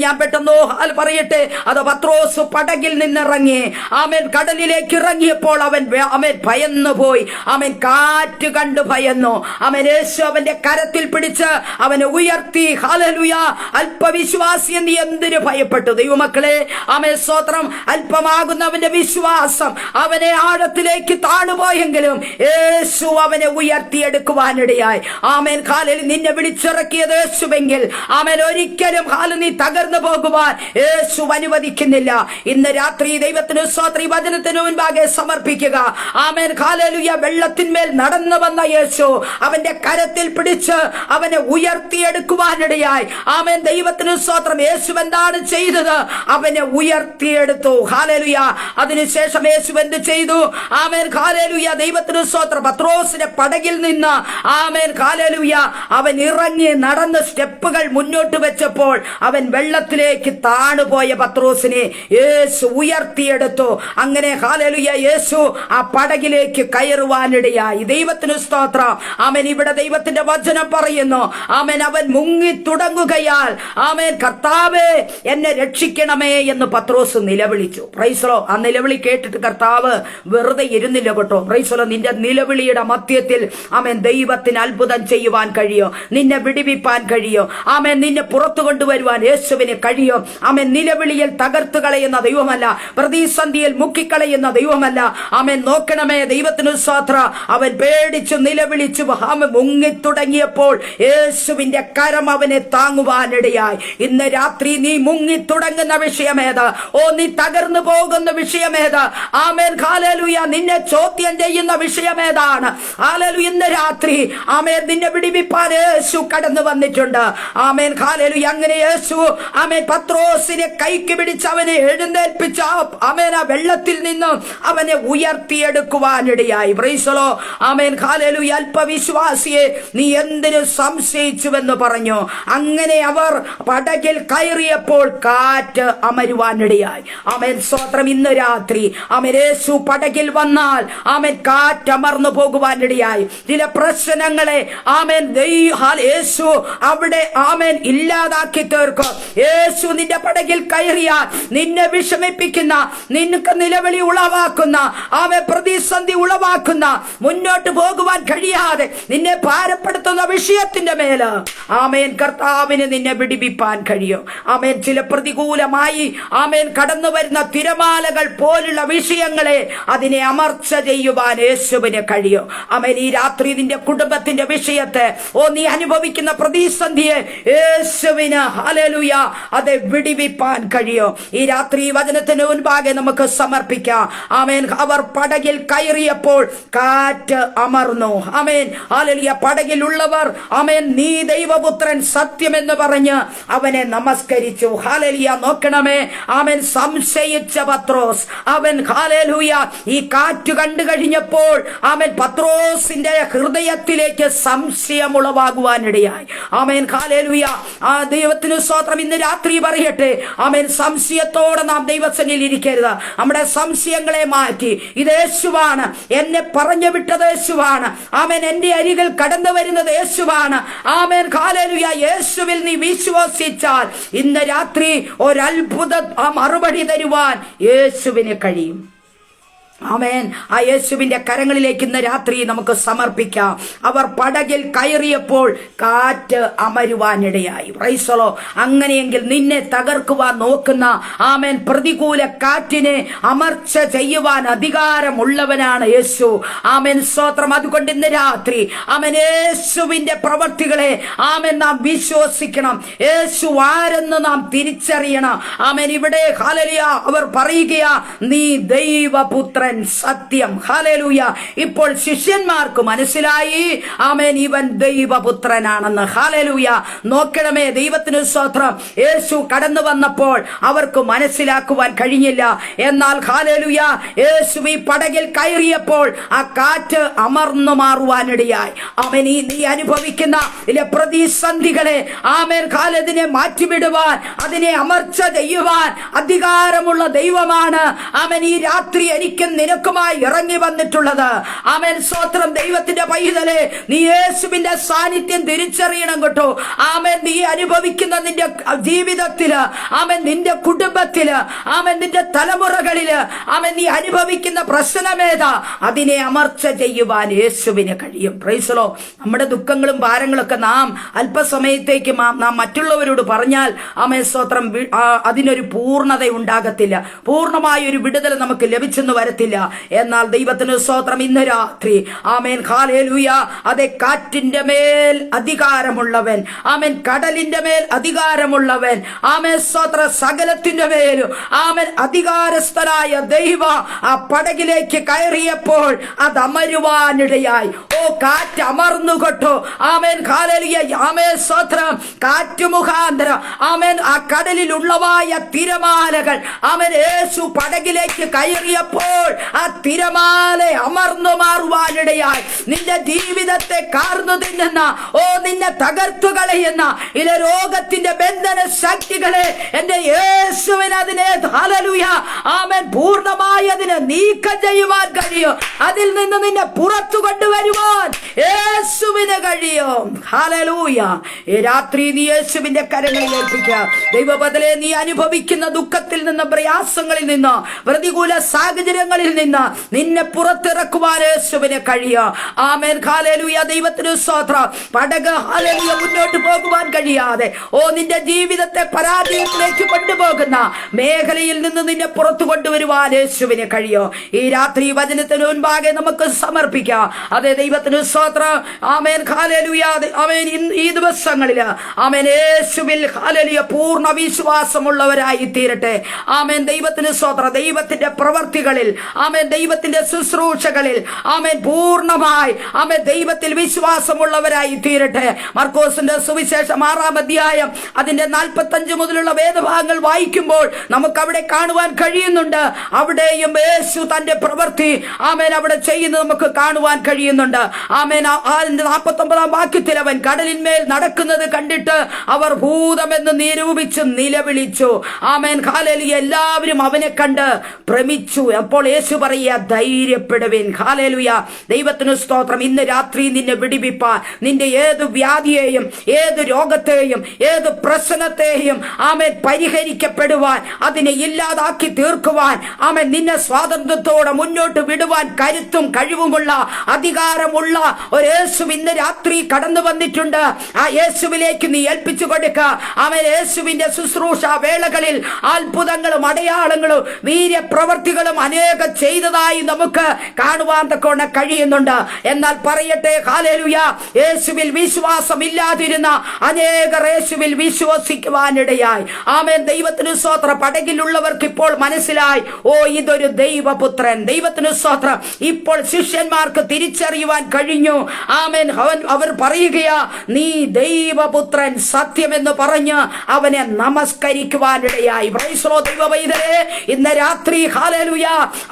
ഞാൻ പെട്ടെന്നോ പറയട്ടെ, അത് പത്രോസ് പടകിൽ നിന്നിറങ്ങി ആമേൻ കടലിലേക്ക് ഇറങ്ങിയപ്പോൾ അവൻ ഭയന്നു പോയി. ആമേൻ കാറ്റ് കണ്ടു ഭയന്നു. ആമേൻ യേശു അവന്റെ കരത്തിൽ പിടിച്ച് അവനെ ഉയർത്തി. ഹല്ലേലൂയ. അല്പവിശ്വാസി നീ എന്തിനു ഭയപ്പെട്ടു? ദൈവമക്കളെ, ആമേൻ സ്തോത്രം, അല്പമാകുന്നവന്റെ വിശ്വാസം അവനെ ആഴത്തിലേക്ക് താണുപോയെങ്കിലും യേശു അവനെ ഉയർത്തിയെടുക്കുവാനിടയായി. Amen hallelujah. നിന്നെ വിളിച്ചിറക്കിയത് യേശുവെങ്കിൽ ആമേൻ ഒരിക്കലും നീ തകർന്നു പോകുവാൻ യേശു അനുവദിക്കുന്നില്ല. ഇന്ന് രാത്രി ദൈവത്തിന് സ്തോത്രം, വചനത്തിന് മുൻപാകെ സമർപ്പിക്കുക. Amen hallelujah. വെള്ളത്തിന്മേൽ നടന്നു വന്ന യേശു അവന്റെ കരത്തിൽ പിടിച്ച് അവനെ ഉയർത്തിയെടുക്കുവാനിടയായി. ആമേൻ ദൈവത്തിന് സ്തോത്രം. യേശു എന്താണ് ചെയ്തത്? അവനെ ഉയർത്തിയെടുത്തു. ഹല്ലേലൂയ. അതിനുശേഷം യേശു എന്ത് ചെയ്തു? Amen hallelujah. ദൈവത്തിന് സ്തോത്രം. പത്രോസിന്റെ പടകിൽ നിന്ന് ആമേൻ ഹല്ലേലൂയ അവൻ ഇറങ്ങി നടന്ന് സ്റ്റെപ്പുകൾ മുന്നോട്ട് വെച്ചപ്പോൾ അവൻ വെള്ളത്തിലേക്ക് താണുപോയ പത്രോസിനെ യേശു ഉയർത്തിയെടുത്തു. അങ്ങനെ ഹല്ലേലൂയ യേശു ആ പടകിലേക്ക് കയറുവാനിടയായി. ദൈവത്തിന് സ്തോത്രം. ആമേൻ ഇവിടെ ദൈവത്തിന്റെ വചനം പറയുന്നു, ആമേൻ അവൻ മുങ്ങി തുടങ്ങുകയാൽ ആമേൻ കർത്താവേ എന്നെ രക്ഷിക്കണമേ എന്ന് പത്രോസ് നിലവിളിച്ചു. Price the Lord. ആ നിലവിളി കേട്ടിട്ട് കർത്താവ് വെറുതെ ഇരുന്നില്ല കേട്ടോ. Price the Lord. നിന്റെ നിലവിളിയുടെ മധ്യത്തിൽ ആമേൻ ദൈവത്തിന് അത്ഭുതം ചെയ്യുവാൻ കഴിയോ? നിന്നെ വിടുവിപ്പാൻ കഴിയോ? ആമേൻ നിന്നെ പുറത്തു കൊണ്ടുവരുവാൻ യേശുവിന് കഴിയോ? ആമേൻ നിലവിളിയിൽ തകർത്തു കളയുന്ന ദൈവമല്ല, പ്രതിസന്ധിയിൽ മുക്കിക്കളയുന്ന ദൈവമല്ല. ആമേൻ നോക്കണമേ, ദൈവത്തിന് സ്തോത്രം. അവൻ പേടിച്ചു നിലവിളിച്ചു മുങ്ങി തുടങ്ങിയപ്പോൾ യേശുവിന്റെ കരം അവനെ താങ്ങുവാനിടയായി. ഇന്ന് രാത്രി നീ മുങ്ങി തുടങ്ങുന്ന വിഷയമേത്? ഓ നീ തകർന്നു പോകുന്ന വിഷയമേത്? Amen hallelujah. നിന്നെ ചോദ്യം ചെയ്യുന്ന വിഷയമേതാണ്? ഹല്ലേലൂയ. ഇന്ന് രാത്രി ആമേൻ നിന്നെ വിടുവിപ്പാൻ യേശു കടന്നു വന്നിട്ടുണ്ട്. Amen hallelujah. അങ്ങനെ യേശു ആമേൻ പത്രോസിനെ കൈക്ക് പിടിച്ച് അവനെ എഴുന്നേൽപ്പിച്ച ആമേൻ ആ വെള്ളത്തിൽ നിന്നും അവനെ ഉയർത്തിയെടുക്കുവാനിടയായി. Praise the lord. ആമേൻ ഹല്ലേലൂയ. അല്പവിശ്വാസിയെ നീ എന്തിനു സംശയിച്ചുവെന്ന് പറഞ്ഞു. അങ്ങനെ അവർ പടകിൽ കയറിയപ്പോൾ കാറ്റ് അമരുവാനിടയായി. ആമേൻ സ്തോത്രം. ഇന്ന് രാത്രി ആമേൻ യേശു പടകിൽ വന്നാൽ ആമേൻ കാറ്റ് അമർന്നു പോകുവാനിടയായി. ചില പ്രശ്നങ്ങളെ ആമേൻ യേശു അവിടെ ആമേൻ ഇല്ലാതാക്കി തീർക്കും. യേശു നിന്റെ പടകിൽ കയറിയാൽ നിന്നെ വിഷമിപ്പിക്കുന്ന, നിനക്ക് നിലവിളി ഉളവാക്കുന്ന, ആമേൻ പ്രതിസന്ധി ഉളവാക്കുന്ന, മുന്നോട്ട് പോകുവാൻ കഴിയാതെ നിന്നെ ഭാരപ്പെടുത്തുന്ന വിഷയത്തിന്റെ മേല് ആമേൻ കർത്താവിന് നിന്നെ വിടുവിപ്പാൻ കഴിയും. ആമേൻ ചില പ്രതികൂലമായി ആമേൻ കടന്നു വരുന്ന തിരമാലകൾ പോലുള്ള വിഷയങ്ങളെ അതിനെ അമർച്ച ചെയ്യുവാൻ യേശുവിന് കഴിയും. ആമേൻ ഈ രാത്രി നിന്റെ കുടുംബത്തിന്റെ വിഷയത്തെ, ഓ നീ അനുഭവിക്കുന്ന പ്രതിസന്ധിയെ യേശുവിന് ഹല്ലേലൂയ അത് വിടുവിപ്പാൻ കഴിയും. ഈ രാത്രി വചനത്തിന് മുൻപാകെ നമുക്ക് സമർപ്പിക്കാം. ആമേൻ അവർ പടകിൽ കയറിയപ്പോൾ കാറ്റ് അമർന്നു. Amen hallelujah. പടകിലുള്ളവർ ആമേൻ നീ ദൈവപുത്രൻ സത്യമെന്ന് പറഞ്ഞ് അവനെ നമസ്കരിച്ചു. ഹല്ലേലൂയ. നോക്കണമേ, ആമേൻ സംശയിച്ച പത്രോസ് അവൻ ഹല്ലേലൂയ ഈ കാറ്റ് കണ്ടു കഴിഞ്ഞപ്പോൾ ആമേൻ പത്രോസിന്റെ ഹൃദയത്തിലേക്ക് സംശയം ഉളവാകുവാനിടയായി. Amen hallelujah. ആ ദൈവത്തിന് സ്തോത്രം. ഇന്ന് രാത്രി പറയട്ടെ, ആമേൻ സംശയത്തോടെ നാം ദൈവസന്നിധിയിൽ ഇരിക്കരുത്. നമ്മുടെ സംശയങ്ങളെ മാറ്റി, ഇത് യേശുവാണ് എന്നെ പറഞ്ഞു വിട്ടത്, യേശുവാണ് ആമേൻ എന്റെ അരികിൽ കടന്നു വരുന്നത്, യേശുവാണ് ആമേൻ ഹല്ലേലൂയ. യേശുവിൽ നീ വിശ്വസിച്ചാൽ ഇന്ന് രാത്രി ഒരത്ഭുത മറുപടി തരുവാൻ യേശുവിന് കഴിയും. ആമേൻ. ആ യേശുവിന്റെ കരങ്ങളിലേക്ക് ഇന്ന് രാത്രി നമുക്ക് സമർപ്പിക്കാം. അവർ പടകിൽ കയറിയപ്പോൾ കാറ്റ് അമരുവാനിടയായി. പ്രൈസലോ. അങ്ങനെയെങ്കിൽ നിന്നെ തകർക്കുവാൻ നോക്കുന്ന ആമേൻ പ്രതികൂല കാറ്റിനെ അമർച്ച ചെയ്യുവാൻ അധികാരമുള്ളവനാണ് യേശു. ആമേൻ, സ്തോത്രം. അതുകൊണ്ട് ഇന്ന് രാത്രി ആമേൻ യേശുവിന്റെ പ്രവർത്തികളെ ആമേൻ നാം വിശ്വസിക്കണം. യേശു ആരെന്ന് നാം തിരിച്ചറിയണം. ആമേൻ. ഇവിടെ ഹല്ലേലൂയ അവർ പറയുകയാ, നീ ദൈവപുത്രൻ, സത്യം. ഹല്ലേലൂയ. ഇപ്പോൾ ശിഷ്യന്മാർക്ക് മനസ്സിലായി, ആമേൻ, ഇവൻ ദൈവപുത്രനാണെന്ന്. ഹല്ലേലൂയ. നോക്കണമേ, ദൈവത്തിന് സ്തോത്രം. യേശു കടന്നു വന്നപ്പോൾ അവർക്ക് മനസ്സിലാക്കുവാൻ കഴിഞ്ഞില്ല. എന്നാൽ ഹല്ലേലൂയ, യേശു ഈ പടകിൽ കയറിയപ്പോൾ ആ കാറ്റ് അമർന്നു മാറുവാനിടയായി. ആമേൻ. നീ അനുഭവിക്കുന്ന പ്രതിസന്ധികളെ ആമേൻ കാലതിനെ മാറ്റിവിടുവാൻ, അതിനെ അമർച്ച ചെയ്യുവാൻ അധികാരമുള്ള ദൈവമാണ് ആമേൻ ഈ രാത്രി എനിക്കും നിനക്കുമായി ഇറങ്ങി വന്നിട്ടുള്ളത്. ആമേൻ, സ്തോത്രം. ദൈവത്തിന്റെ പൈതലേ, നീ യേശുവിന്റെ സാന്നിധ്യം തിരിച്ചറിയണം കേട്ടോ. ആമേൻ. നീ അനുഭവിക്കുന്ന നിന്റെ ജീവിതത്തില്, ആമേൻ, നിന്റെ കുടുംബത്തില്, ആമേൻ, നിന്റെ തലമുറകളില്, ആമേൻ, നീ അനുഭവിക്കുന്ന പ്രശ്നമേതാ, അതിനെ അമർച്ച ചെയ്യുവാൻ യേശുവിന് കഴിയും. Praise the Lord. നമ്മുടെ ദുഃഖങ്ങളും ഭാരങ്ങളൊക്കെ നാം അല്പസമയത്തേക്ക് നാം മറ്റുള്ളവരോട് പറഞ്ഞാൽ, ആമേൻ, സ്തോത്രം, അതിനൊരു പൂർണ്ണത ഉണ്ടാകത്തില്ല. പൂർണ്ണമായ ഒരു വിടുതൽ നമുക്ക് ലഭിച്ചെന്ന് വരത്തില്ല. എന്നാൽ ദൈവത്തിന് സ്തോത്രം, ഇന്ന് രാത്രി ആമേൻ ഹല്ലേലൂയ, അതെ, കാറ്റിന്റെ മേൽ അധികാരമുള്ളവൻ, ആമേൻ, കടലിന്റെ മേൽ അധികാരമുള്ളവൻ, ആമേൻ, സ്തോത്ര, സകലത്തിന്റെ മേലും ആമേൻ അധികാരസ്ഥനായ ദൈവ ആ പടകിലേക്ക് കയറിയപ്പോൾ അത് അമരുവാനിടയായി. ഓ, കാറ്റ് അമർന്നു കേട്ടോ. ആമേൻ ഹല്ലേലൂയ. ആമേൻ, സ്തോത്രം. കാറ്റ് മുഖാന്തരം ആമേൻ ആ കടലിലുള്ളവായ തിരമാലകൾ ആമേൻ യേശു പടകിലേക്ക് കയറിയപ്പോൾ ആ തിരമാല അമർന്നു മാറുവാനിടയായി. നിന്റെ ജീവിതത്തെ കാർന്നു തിന്നുന്ന, ഓ, നിന്നെ തകർത്തു കളയുന്ന ഇല രോഗത്തിന്റെ ബന്ധന ശക്തികളെ എന്റെ യേശുവിന് അതിനെ ഹല്ലേലൂയ ആമേൻ പൂർണ്ണമായി അതിനെ നീക്കം ചെയ്യുവാൻ കഴിയും. അതിൽ നിന്ന് നിന്നെ പുറത്തു കൊണ്ടുവരുവാൻ യേശുവിന് കഴിയും. ഹല്ലേലൂയ. ഈ രാത്രി നീ യേശുവിന്റെ കരങ്ങളിൽ ഏൽപ്പിക്കുക. ദൈവബദലേ, നീ അനുഭവിക്കുന്ന ദുഃഖത്തിൽ നിന്ന്, പ്രയാസങ്ങളിൽ നിന്ന്, പ്രതികൂല സാഹചര്യങ്ങളിൽ നിന്ന് നിന്നെ പുറത്തിറക്കുവാൻ യേശുവിന് കഴിയും. Amen hallelujah. ദൈവത്തിന് സ്തോത്രം. പടക് ഹല്ലേലൂയ മുന്നോട്ട് പോകുവാൻ കഴിയാതെ, ഓ, നിന്റെ ജീവിതത്തെ പരാജയത്തിലേക്ക് കൊണ്ടുപോകുന്ന മേഖലയിൽ നിന്ന് നിന്നെ പുറത്തു കൊണ്ടുവരുവാൻ യേശുവിന് കഴിയും. ഈ രാത്രി വചനത്തിന് മുൻപാകെ നമുക്ക് സമർപ്പിക്കാം. അതെ, ദൈവത്തിന് സ്തോത്രം. ആമേൻ ഹല്ലേലൂയ. ആമേൻ. ഈ ദിവസങ്ങളില് ആമേൻ യേശുവിൽ ഹല്ലേലൂയ പൂർണ്ണ വിശ്വാസമുള്ളവരായി തീരട്ടെ. ആമേൻ. ദൈവത്തിന് സ്തോത്രം. ദൈവത്തിന്റെ പ്രവർത്തികളിൽ, ആമേൻ, ദൈവത്തിന്റെ ശുശ്രൂഷകളിൽ ആമേൻ പൂർണ്ണമായി ആമേൻ ദൈവത്തിൽ വിശ്വാസമുള്ളവരായി തീരട്ടെ. മർക്കോസിന്റെ സുവിശേഷം 6-ാം അധ്യായം അതിന്റെ 45 മുതലുള്ള വേദഭാഗങ്ങൾ വായിക്കുമ്പോൾ നമുക്ക് അവിടെ കാണുവാൻ കഴിയുന്നുണ്ട്. അവിടെയും യേശു തന്റെ പ്രവൃത്തി ആമേൻ അവിടെ ചെയ്യുന്നത് നമുക്ക് കാണുവാൻ കഴിയുന്നുണ്ട്. ആമേൻ. 49-ാം വാക്യത്തിൽ അവൻ കടലിന്മേൽ നടക്കുന്നത് കണ്ടിട്ട് അവർ ഭൂതമെന്ന് നിരൂപിച്ച് നിലവിളിച്ചു. Amen hallelujah. എല്ലാവരും അവനെ കണ്ട് ഭ്രമിച്ചു. അപ്പോൾ യേശു പറയുക, ധൈര്യപ്പെടുവിൻ. ഹല്ലേലൂയ. ദൈവത്തിന് സ്തോത്രം. ഇന്ന് രാത്രി നിന്നെ വിടിവിപ്പാൻ, നിന്റെ ഏത് വ്യാധിയെയും, ഏത് രോഗത്തെയും, ഏത് പ്രശ്നത്തെയും ആമേൻ പരിഹരിക്കപ്പെടുവാൻ, അതിനെ ഇല്ലാതാക്കി തീർക്കുവാൻ, ആമേൻ നിന്നെ സ്വാതന്ത്ര്യത്തോടെ മുന്നോട്ട് വിടുവാൻ കരുത്തും കഴിവുമുള്ള അധികാരമുള്ള ഒരു യേശു ഇന്ന് രാത്രി കടന്നു വന്നിട്ടുണ്ട്. ആ യേശുവിലേക്ക് നീ ഏൽപ്പിച്ചു കൊടുക്ക. ആമേൻ. യേശുവിന്റെ ശുശ്രൂഷ വേളകളിൽ അത്ഭുതങ്ങളും അടയാളങ്ങളും വീര്യപ്രവർത്തികളും അനേക ചെയ്തതായി നമുക്ക് കാണുവാൻ തക്കോണം കഴിയുന്നുണ്ട്. എന്നാൽ പറയട്ടെ, ഹല്ലേലൂയ, യേശുവിൽ വിശ്വാസമില്ലാതിരുന്ന അനേകർ യേശുവിൽ വിശ്വസിക്കുവാനിടയായി. ആമേൻ. ദൈവത്തിന് സ്തോത്രം. പടകിലുള്ളവർക്ക് ഇപ്പോൾ മനസ്സിലായി, ഓ, ഇതൊരു ദൈവപുത്രൻ. ദൈവത്തിന് സ്തോത്രം. ഇപ്പോൾ ശിഷ്യന്മാർക്ക് തിരിച്ചറിയുവാൻ കഴിഞ്ഞു. ആമേൻ. അവർ പറയുകയാ, നീ ദൈവപുത്രൻ, സത്യമെന്ന് പറഞ്ഞ് അവനെ നമസ്കരിക്കുവാനിടയായി. Praise the lord. ദൈവവൈദ്യരെ, ഇന്ന് രാത്രി ഹല്ലേലൂയ,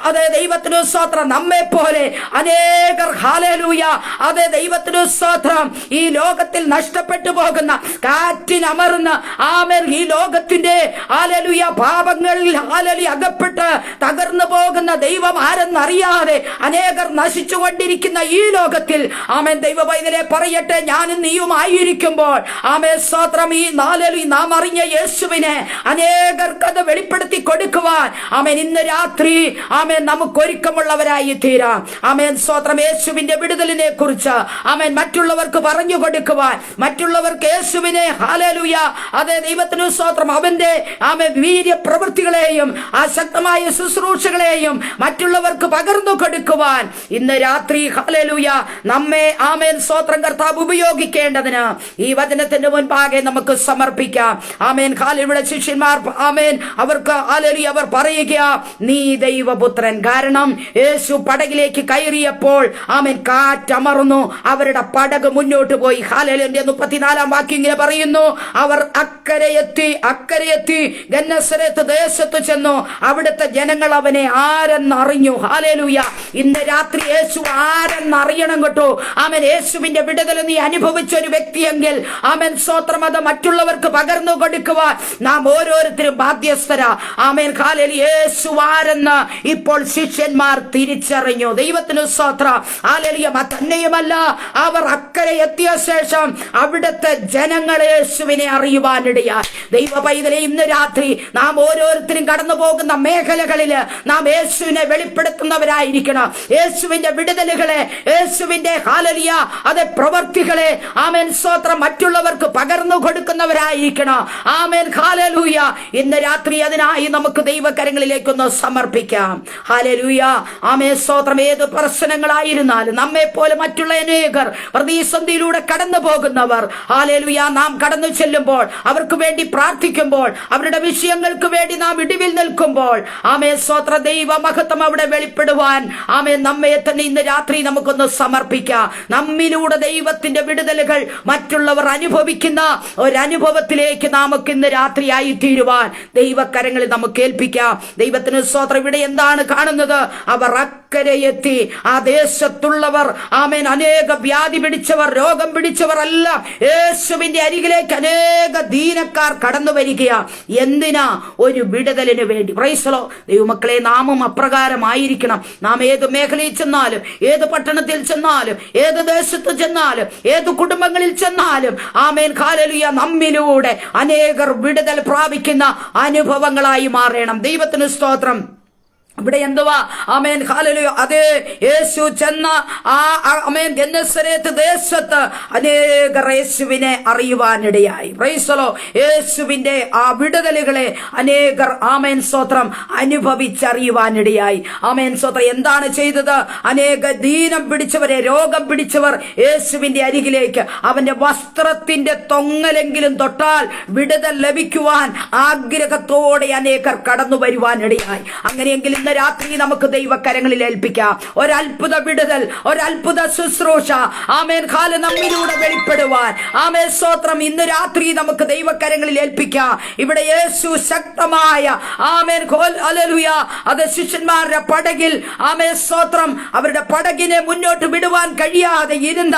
അതെ, ദൈവത്തിന് സ്തോത്രം, നമ്മെ പോലെ അനേകർ ഹല്ലേലൂയ, അതെ, ദൈവത്തിന് സ്തോത്രം, ഈ ലോകത്തിൽ നഷ്ടപ്പെട്ടു പോകുന്ന, കാറ്റിനമർന്ന് ആമേൻ ഈ ലോകത്തിന്റെ ഹല്ലേലൂയ പാപങ്ങളിൽ ഹല്ലേലൂയ അകപ്പെട്ട് തകർന്നു പോകുന്ന ദൈവം ആരെന്നറിയാതെ അനേകർ നശിച്ചുകൊണ്ടിരിക്കുന്ന ഈ നിയോഗത്തിൽ ആമേൻ ദൈവ പൈതലെ പറയട്ടെ, ഞാനും നീയുമായിരിക്കുമ്പോൾ ആമേൻ സ്തോത്രം, ഈ നാളിൽ നാം അറിഞ്ഞ യേശുവിനെ അനേകർക്ക് അത് വെളിപ്പെടുത്തി കൊടുക്കുവാൻ ആമേൻ ഇന്ന് രാത്രി ആമേൻ നമുക്ക് ഒരുക്കമുള്ളവരായി തീരാം. ആമേൻ സ്തോത്രം. യേശുവിന്റെ വിടുതലിനെ കുറിച്ച് ആമേൻ മറ്റുള്ളവർക്ക് പറഞ്ഞു കൊടുക്കുവാൻ, മറ്റുള്ളവർക്ക് യേശുവിനെ ഹല്ലേലൂയ അതേ ദൈവത്തിന് സ്തോത്രം അവന്റെ ആമേൻ വീര്യ പ്രവൃത്തികളെയും ആ ശക്തമായ ശുശ്രൂഷകളെയും മറ്റുള്ളവർക്ക് പകർന്നു കൊടുക്കുവാൻ ഇന്ന് രാത്രി ഹല്ലേലൂയ നമ്മെ ആമേൻ സ്തോത്രം കർത്താവ് ഉപയോഗിക്കേണ്ടതിന് ഈ വചനത്തിന്റെ മുൻപാകെ നമുക്ക് സമർപ്പിക്കാം. ആമേൻ ഇവിടെ ശിഷ്യന്മാർ ആമേൻ അവർക്ക് ഹല്ലേലൂയ അവർ പറയുക, നീ ദൈവപുത്രൻ. കാരണം യേശു പടകിലേക്ക് കയറിയപ്പോൾ ആമേൻ കാറ്റമർന്നു, അവരുടെ പടക് മുന്നോട്ട് പോയി. ഹല്ലേലൂയ 34 വാക്യം ഇങ്ങനെ പറയുന്നു, അവർ അക്കരയെത്തി ഗന്നസരത്ത് ദേശത്ത് ചെന്നു. അവിടുത്തെ ജനങ്ങൾ അവനെ ആരെന്നറിഞ്ഞു. ഹല്ലേലൂയ. ഇന്ന് രാത്രി യേശു ആരെന്നറിയണം കേട്ടോ. ആമേൻ യേശുവിന്റെ വിടുതൽ നീ അനുഭവിച്ച ഒരു വ്യക്തിയെങ്കിൽ ആമേൻ സ്തോത്രം അത് മറ്റുള്ളവർക്ക് പകർന്നു കൊടുക്കുവാൻ നാം ഓരോരുത്തരും ബാധ്യസ്ഥരാ. Amen hallelujah. യേശു ആരെന്ന് ഇപ്പോൾ ശിഷ്യന്മാർ തിരിച്ചറിഞ്ഞു. ദൈവത്തിന് സ്തോത്രം. ഹല്ലേലൂയ. തന്നെയുമല്ല, അവർ അക്കരെ എത്തിയ ശേഷം അവിടുത്തെ ജനങ്ങളെ യേശുവിനെ അറിയുവാനിടയായി. ദൈവ പൈതലെ ഇന്ന് രാത്രി നാം ഓരോരുത്തരും കടന്നു പോകുന്ന മേഖലകളില് നാം യേശുവിനെ വെളിപ്പെടുത്തുന്നവരായിരിക്കണം. യേശുവിന്റെ വിടുതലുകളെ, യേശുവിന്റെ ഹല്ലേലൂയ അതേ പ്രവർത്തികളെ ആമേൻ സ്തോത്രം മറ്റുള്ളവർക്ക് പകർന്നു കൊടുക്കുന്നവരായിരിക്കണം. Amen hallelujah. ഇന്ന് രാത്രി അതിനായി നമുക്ക് ദൈവകരങ്ങളിലേക്കൊന്ന് സമർപ്പിക്കാം. ഹല്ലേലൂയ. ആമേൻ സ്തോത്രം. ഏത് പ്രശ്നങ്ങളായിരുന്നാലും നമ്മെ പോലെ മറ്റുള്ള അനേകർ പ്രതിസന്ധിയിലൂടെ കടന്നു പോകുന്നവർ ഹല്ലേലൂയ നാം കടന്നു ചെല്ലുമ്പോൾ, അവർക്ക് വേണ്ടി പ്രാർത്ഥിക്കുമ്പോൾ, അവരുടെ വിഷയങ്ങൾക്ക് വേണ്ടി നാം ഇടിവിൽ നിൽക്കുമ്പോൾ ആമേൻ സ്തോത്ര ദൈവ മഹത്വം അവിടെ വെളിപ്പെടുവാൻ ആമേൻ നമ്മെ തന്നെ ഇന്ന് രാത്രി നമുക്കൊന്ന് സമർപ്പിക്കാം. നമ്മിലൂടെ ദൈവത്തിന്റെ വിടുതലുകൾ മറ്റുള്ളവർ അനുഭവിക്കുന്ന ഒരനുഭവത്തിലേക്ക് നമുക്ക് ഇന്ന് രാത്രിയായി തീരുവാൻ ദൈവകരങ്ങളിൽ നമുക്ക് ഏൽപ്പിക്കാം. ദൈവത്തിന് സ്തോത്രം. ഇവിടെ എന്താണ് കാണുന്നത്? അവർ അക്കരയെത്തി. ആ ദേശത്തുള്ളവർ ആമേൻ അനേക വ്യാധി പിടിച്ചവർ, രോഗം പിടിച്ചവർ എല്ലാം യേശുവിന്റെ അരികിലേക്ക് അനേക ദീനക്കാർ കടന്നു വരികയാ. എന്തിനാ? ഒരു വിടുതലിന് വേണ്ടി. Price the Lord. ദൈവമക്കളെ, നാമും അപ്രകാരമായിരിക്കണം. നാം ഏത് മേഖലയിൽ ചെന്നാലും, ഏത് പട്ടണത്തിൽ ചെന്നാലും, ഏത് ദേശത്ത് ചെന്നാലും, ഏത് കുടുംബങ്ങളിൽ ചെന്നാലും ആമേൻ ഹല്ലേലൂയ നമ്മിലൂടെ അനേകർ വിടുതൽ പ്രാപിക്കുന്ന അനുഭവങ്ങളായി മാറണം. ദൈവത്തിന് സ്തോത്രം. ഇവിടെ എന്തുവാ? Amen hallelujah. അതേ യേശു ചെന്ന ആമേൻ ഗന്നസരത്ത് ദേശത്ത് അനേകർ യേശുവിനെ അറിയുവാനിടയായി. Price the Lord. യേശുവിന്റെ ആ വിടുതലുകളെ അനേകർ ആമേൻ സ്തോത്രം അനുഭവിച്ചറിയുവാനിടയായി. ആമേൻ സ്തോത്രം. എന്താണ് ചെയ്തത്? അനേക ദീനം പിടിച്ചവരെ, രോഗം പിടിച്ചവർ യേശുവിന്റെ അരികിലേക്ക് അവന്റെ വസ്ത്രത്തിന്റെ തൊങ്ങലെങ്കിലും തൊട്ടാൽ വിടുതൽ ലഭിക്കുവാൻ ആഗ്രഹത്തോടെ അനേകർ കടന്നു വരുവാനിടയായി. അങ്ങനെയെങ്കിൽ ഇന്ന് രാത്രി നമുക്ക് ദൈവകരങ്ങളിൽ ഏൽപ്പിക്കാം. ഒരത്ഭുത വിടുതൽ, ഒരത്ഭുത ശുശ്രൂഷ ആമേൻ ഹല്ലേലൂയ നമ്മിലൂടെ വെളിപ്പെടുവാൻ ആമേൻ സ്തോത്രം ഇന്ന് രാത്രി നമുക്ക് ദൈവകരങ്ങളിൽ ഏൽപ്പിക്കാം. ഇവിടെ യേശു ശക്തമായ ആമേൻ ഹല്ലേലൂയ അത് ശിഷ്യന്മാരുടെ പടകിൽ ആമേൻ സ്തോത്രം അവരുടെ പടകിനെ മുന്നോട്ട് വിടുവാൻ കഴിയാതെ ഇരുന്ന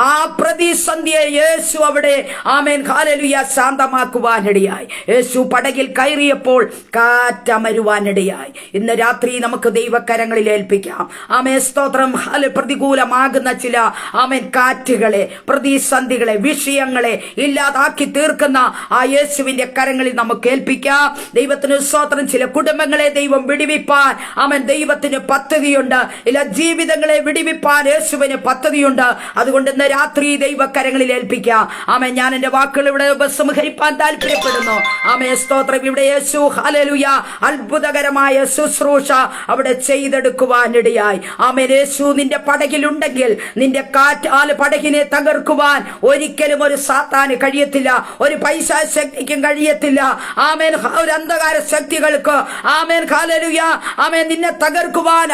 ആ പ്രതിസന്ധിയെ യേശു അവിടെ ആമേൻ ഹല്ലേലൂയ ശാന്തമാക്കുവാനിടയായി. യേശു പടകിൽ കയറിയപ്പോൾ കാറ്റമരുവാനിടയായി. ഇന്ന് രാത്രി നമുക്ക് ദൈവകരങ്ങളിൽ ഏൽപ്പിക്കാം. ആമേൻ സ്തോത്രം. പ്രതികൂലമാകുന്ന ചില ആമേൻ കാറ്റുകളെ, പ്രതിസന്ധികളെ, വിഷയങ്ങളെ ഇല്ലാതാക്കി തീർക്കുന്ന ആ യേശുവിന്റെ കരങ്ങളിൽ നമുക്ക് ഏൽപ്പിക്കാം. ദൈവത്തിന് സ്തോത്രം. ചില കുടുംബങ്ങളെ ദൈവം വിടിവിപ്പാൻ ആമേൻ ദൈവത്തിന് പദ്ധതിയുണ്ട്. ഇല്ല ജീവിതങ്ങളെ വിടിവിപ്പാൻ യേശുവിന് പദ്ധതിയുണ്ട്. അതുകൊണ്ട് ഇന്ന് രാത്രി ദൈവകരങ്ങളിൽ ഏൽപ്പിക്കാം. ആമേൻ. ഞാൻ എന്റെ വാക്കുകൾ ഇവിടെ ഉപസംഹരിപ്പാൻ താല്പര്യപ്പെടുന്നു. ആമേൻ സ്തോത്രം. ഇവിടെ യേശു ഹല്ലേലൂയ അത്ഭുതകരമായ ശുശ്രൂഷ അവിടെ ചെയ്തെടുക്കുവാനിടയായി. ആമേൻ. യേശു നിന്റെ പടകിലുണ്ടെങ്കിൽ നിന്റെ കാറ്റാൽ പടകിനെ തകർക്കുവാൻ ഒരിക്കലും ഒരു സാത്താന് കഴിയത്തില്ല, ഒരു പൈശാചിക ശക്തിക്കും കഴിയത്തില്ല. ആമേൻ. ഒരു അന്ധകാര ശക്തികൾക്ക് ആമേൻ ഹല്ലേലൂയ ആമേൻ നിന്നെ തകർക്കുവാൻ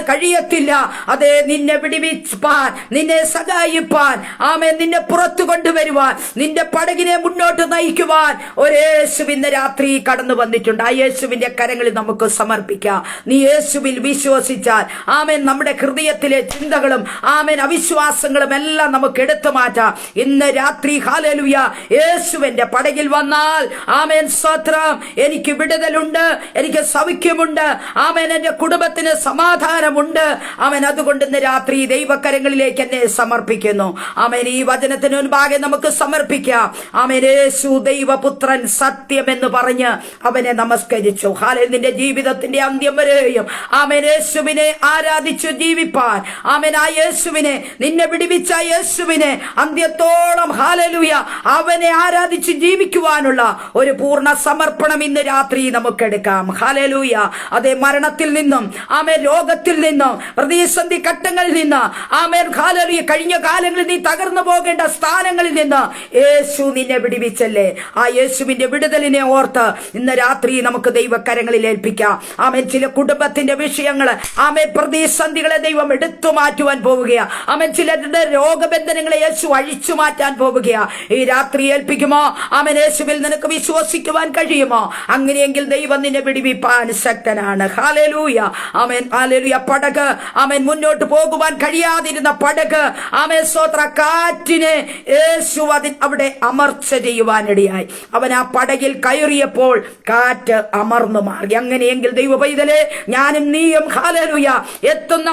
കഴിയത്തില്ല. അതേ നിന്നെ വിടിവിപ്പാൻ, നിന്നെ സഹായിപ്പാൻ, ആമേൻ നിന്നെ പുറത്തു കൊണ്ടുവരുവാൻ, നിന്റെ പടകിനെ മുന്നോട്ട് നയിക്കുവാൻ ഒരു യേശു ഇന്ന് രാത്രി കടന്നു വന്നിട്ടുണ്ട്. ആ യേശുവിന്റെ കരങ്ങളിൽ നമുക്ക് സമർപ്പിക്കാം. നീ യേശുവിൽ വിശ്വസിച്ചാൽ ആമേൻ നമ്മുടെ ഹൃദയത്തിലെ ചിന്തകളും ആമേൻ അവിശ്വാസങ്ങളും എല്ലാം നമുക്ക് എടുത്തു മാറ്റാം. ഇന്ന് രാത്രി ഹല്ലേലൂയ യേശുവിന്റെ പടകിൽ വന്നാൽ ആമേൻ സ്തോത്രം, എനിക്ക് വിടുതലുണ്ട്, എനിക്ക് സൗഖ്യമുണ്ട്, ആമേൻ എന്റെ കുടുംബത്തിന് സമാധാനമുണ്ട്. ആമേൻ അതുകൊണ്ട് ഇന്ന് രാത്രി ദൈവകരങ്ങളിലേക്ക് എന്നെ സമർപ്പിക്കുന്നു. ആമേൻ ഈ വചനത്തിന് മുൻപാകെ നമുക്ക് സമർപ്പിക്കാം. ആമേൻ യേശു ദൈവപുത്രൻ സത്യം എന്ന് പറഞ്ഞ് അവനെ നമസ്കരിച്ചു. ഹാലേ നിന്റെ ജീവിതത്തിന്റെ അന്ത്യം വരെയും ആമേൻ യേശുവിനെ ആരാധിച്ചു ജീവിപ്പാൻ, ആമേൻ ആ യേശുവിനെ, നിന്നെ വിടുവിച്ച യേശുവിനെ അന്ത്യത്തോളം ഹല്ലേലൂയ അവനെ ആരാധിച്ച് ജീവിക്കുവാനുള്ള ഒരു പൂർണ്ണ സമർപ്പണം ഇന്ന് രാത്രി നമുക്കെടുക്കാം. ഹല്ലേലൂയ. അതേ മരണത്തിൽ നിന്നും ആമേൻ രോഗത്തിൽ നിന്നും പ്രതിസന്ധി ഘട്ടങ്ങളിൽ നിന്ന് ആമേൻ ഹല്ലേലൂയ കഴിഞ്ഞ കാലങ്ങളിൽ നീ തകർന്നു പോകേണ്ട സ്ഥാനങ്ങളിൽ നിന്ന് യേശു നിന്നെ വിടുവിച്ചല്ലേ. ആ യേശുവിന്റെ വിടുതലിനെ ഓർത്ത് ഇന്ന് രാത്രി നമുക്ക് ദൈവകരങ്ങളിൽ ഏൽപ്പിക്കാം. ആമേൻ ചില കുടുംബത്തിന്റെ വിഷയങ്ങൾ ആമേൻ പ്രതിസന്ധികളെ ദൈവം എടുത്തു മാറ്റുവാൻ പോവുകയാ. ആമേൻ ചിലരുടെ രോഗബന്ധനങ്ങളെ യേശു അഴിച്ചു മാറ്റാൻ പോവുകയാ. ഈ രാത്രി ഏൽപ്പിക്കുമോ? ആമേൻ യേശുവിൽ നിനക്ക് വിശ്വസിക്കുവാൻ കഴിയുമോ? അങ്ങനെയെങ്കിൽ ദൈവം നിന്നെ വിടുവിപ്പാൻ ശക്തനാണ്. ഹല്ലേലൂയ. Amen hallelujah. പടക് ആമേൻ മുന്നോട്ട് പോകുവാൻ കഴിയാതിരുന്ന പടക് ആമേൻ സ്തോത്ര കാറ്റിനെ യേശു അവിടെ അമർച്ച ചെയ്യുവാനിടയായി. അവൻ ആ പടകിൽ കയറിയപ്പോൾ കാറ്റ് അമർന്നു മാറി. അങ്ങനെയെങ്കിൽ ദൈവ പൈതലേ, ഞാനും നീയും ഹല്ലേലൂയ എത്തുന്ന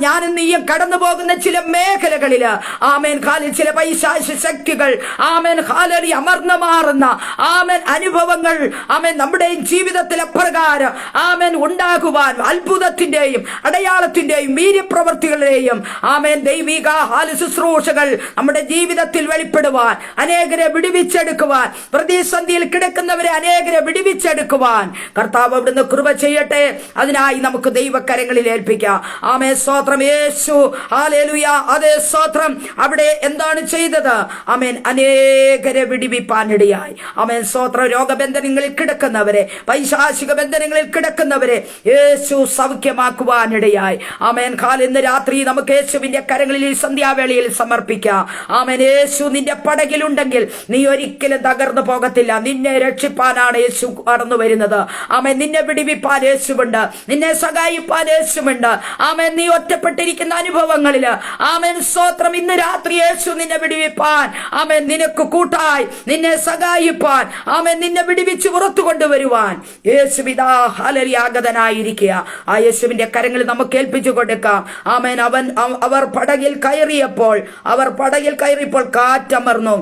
ഞാനും നീയും കടന്നു പോകുന്ന ചില മേഖലകളില് ആമേൻ ഹാലിൽ ചില പൈശാച ശക്തികൾ ആമേൻ ഹല്ലേലൂയ അമർന്നു മാറുന്ന ആമേൻ അനുഭവങ്ങൾ ആമേൻ നമ്മുടെ ജീവിതത്തിൽ അപ്രകാരം ആമേൻ ഉണ്ടാകുവാൻ അത്ഭുതത്തിന്റെയും അടയാളത്തിന്റെയും വീര്യപ്രവൃത്തികളുടെയും ആമേൻ ദൈവിക ശുശ്രൂഷകൾ നമ്മുടെ ജീവിതത്തിൽ വെളിപ്പെടുവാൻ, അനേകരെ വിടുവിച്ചെടുക്കുവാൻ, പ്രതിസന്ധിയിൽ കിടക്കുന്നവരെ അനേകരെ വിടുവിച്ചെടുക്കുവാൻ കർത്താവ് അവിടുന്ന് കൃപ ചെയ്യട്ടെ. അതിനായി നമുക്ക് ദൈവകരങ്ങളിൽ ഏൽപ്പിക്കാം. ആമേൻ സ്തോത്രം. യേശു ഹല്ലേലൂയ അതേ സ്തോത്രം അവിടെ എന്താണ് ചെയ്തത്? ആമേൻ അനേകരെ വിടുവിപ്പാനിടയായി. ആമേൻ സ്തോത്രം. രോഗബന്ധനങ്ങളിൽ കിടക്കുന്നവരെ, പൈശാചിക ബന്ധനങ്ങളിൽ കിടക്കുന്നവരെ യേശു സൗഖ്യമാക്കുവാനിടയായി. ആമേൻ ഹാൽ ഇന്ന് രാത്രി നമുക്ക് യേശുവിന്റെ കരങ്ങളിൽ ഈ സന്ധ്യാവേളയിൽ സമർപ്പിക്കാം. ആമേൻ യേശു നിന്റെ പടകിലുണ്ടെങ്കിൽ നീ ഒരിക്കലും തകർന്നു പോകത്തില്ല. നിന്നെ രക്ഷിപ്പാനാണ് യേശു കടന്നു വരുന്നത്. ആമേൻ നിന്നെ വിടുവിപ്പാൻ യേശുവുണ്ട്, നിന്നെ സഹായിപ്പാൻ യേശുവുണ്ട്. ആമേൻ നീ ഒറ്റപ്പെട്ടിരിക്കുന്ന അനുഭവങ്ങളില് ആമേൻ സ്തോത്രം ഇന്ന് രാത്രി യേശു നിന്നെ വിടുവിപ്പാൻ, ആമേൻ നിനക്ക് കൂട്ടായി നിന്നെ സഹായിപ്പാൻ, ആമേൻ നിന്നെ വിടുവിച്ച് പുറത്തു കൊണ്ടുവരുവാൻ യേശുവിതാ ഹല്ലേലൂയാഗതനായിരിക്കുക. ആ യേശുവിന്റെ കരങ്ങളിൽ നമുക്ക് ഏൽപ്പിച്ചു കൊടുക്കാം. ആമേൻ അവർ പടകിൽ കയറിയപ്പോൾ കാറ്റമർന്നു.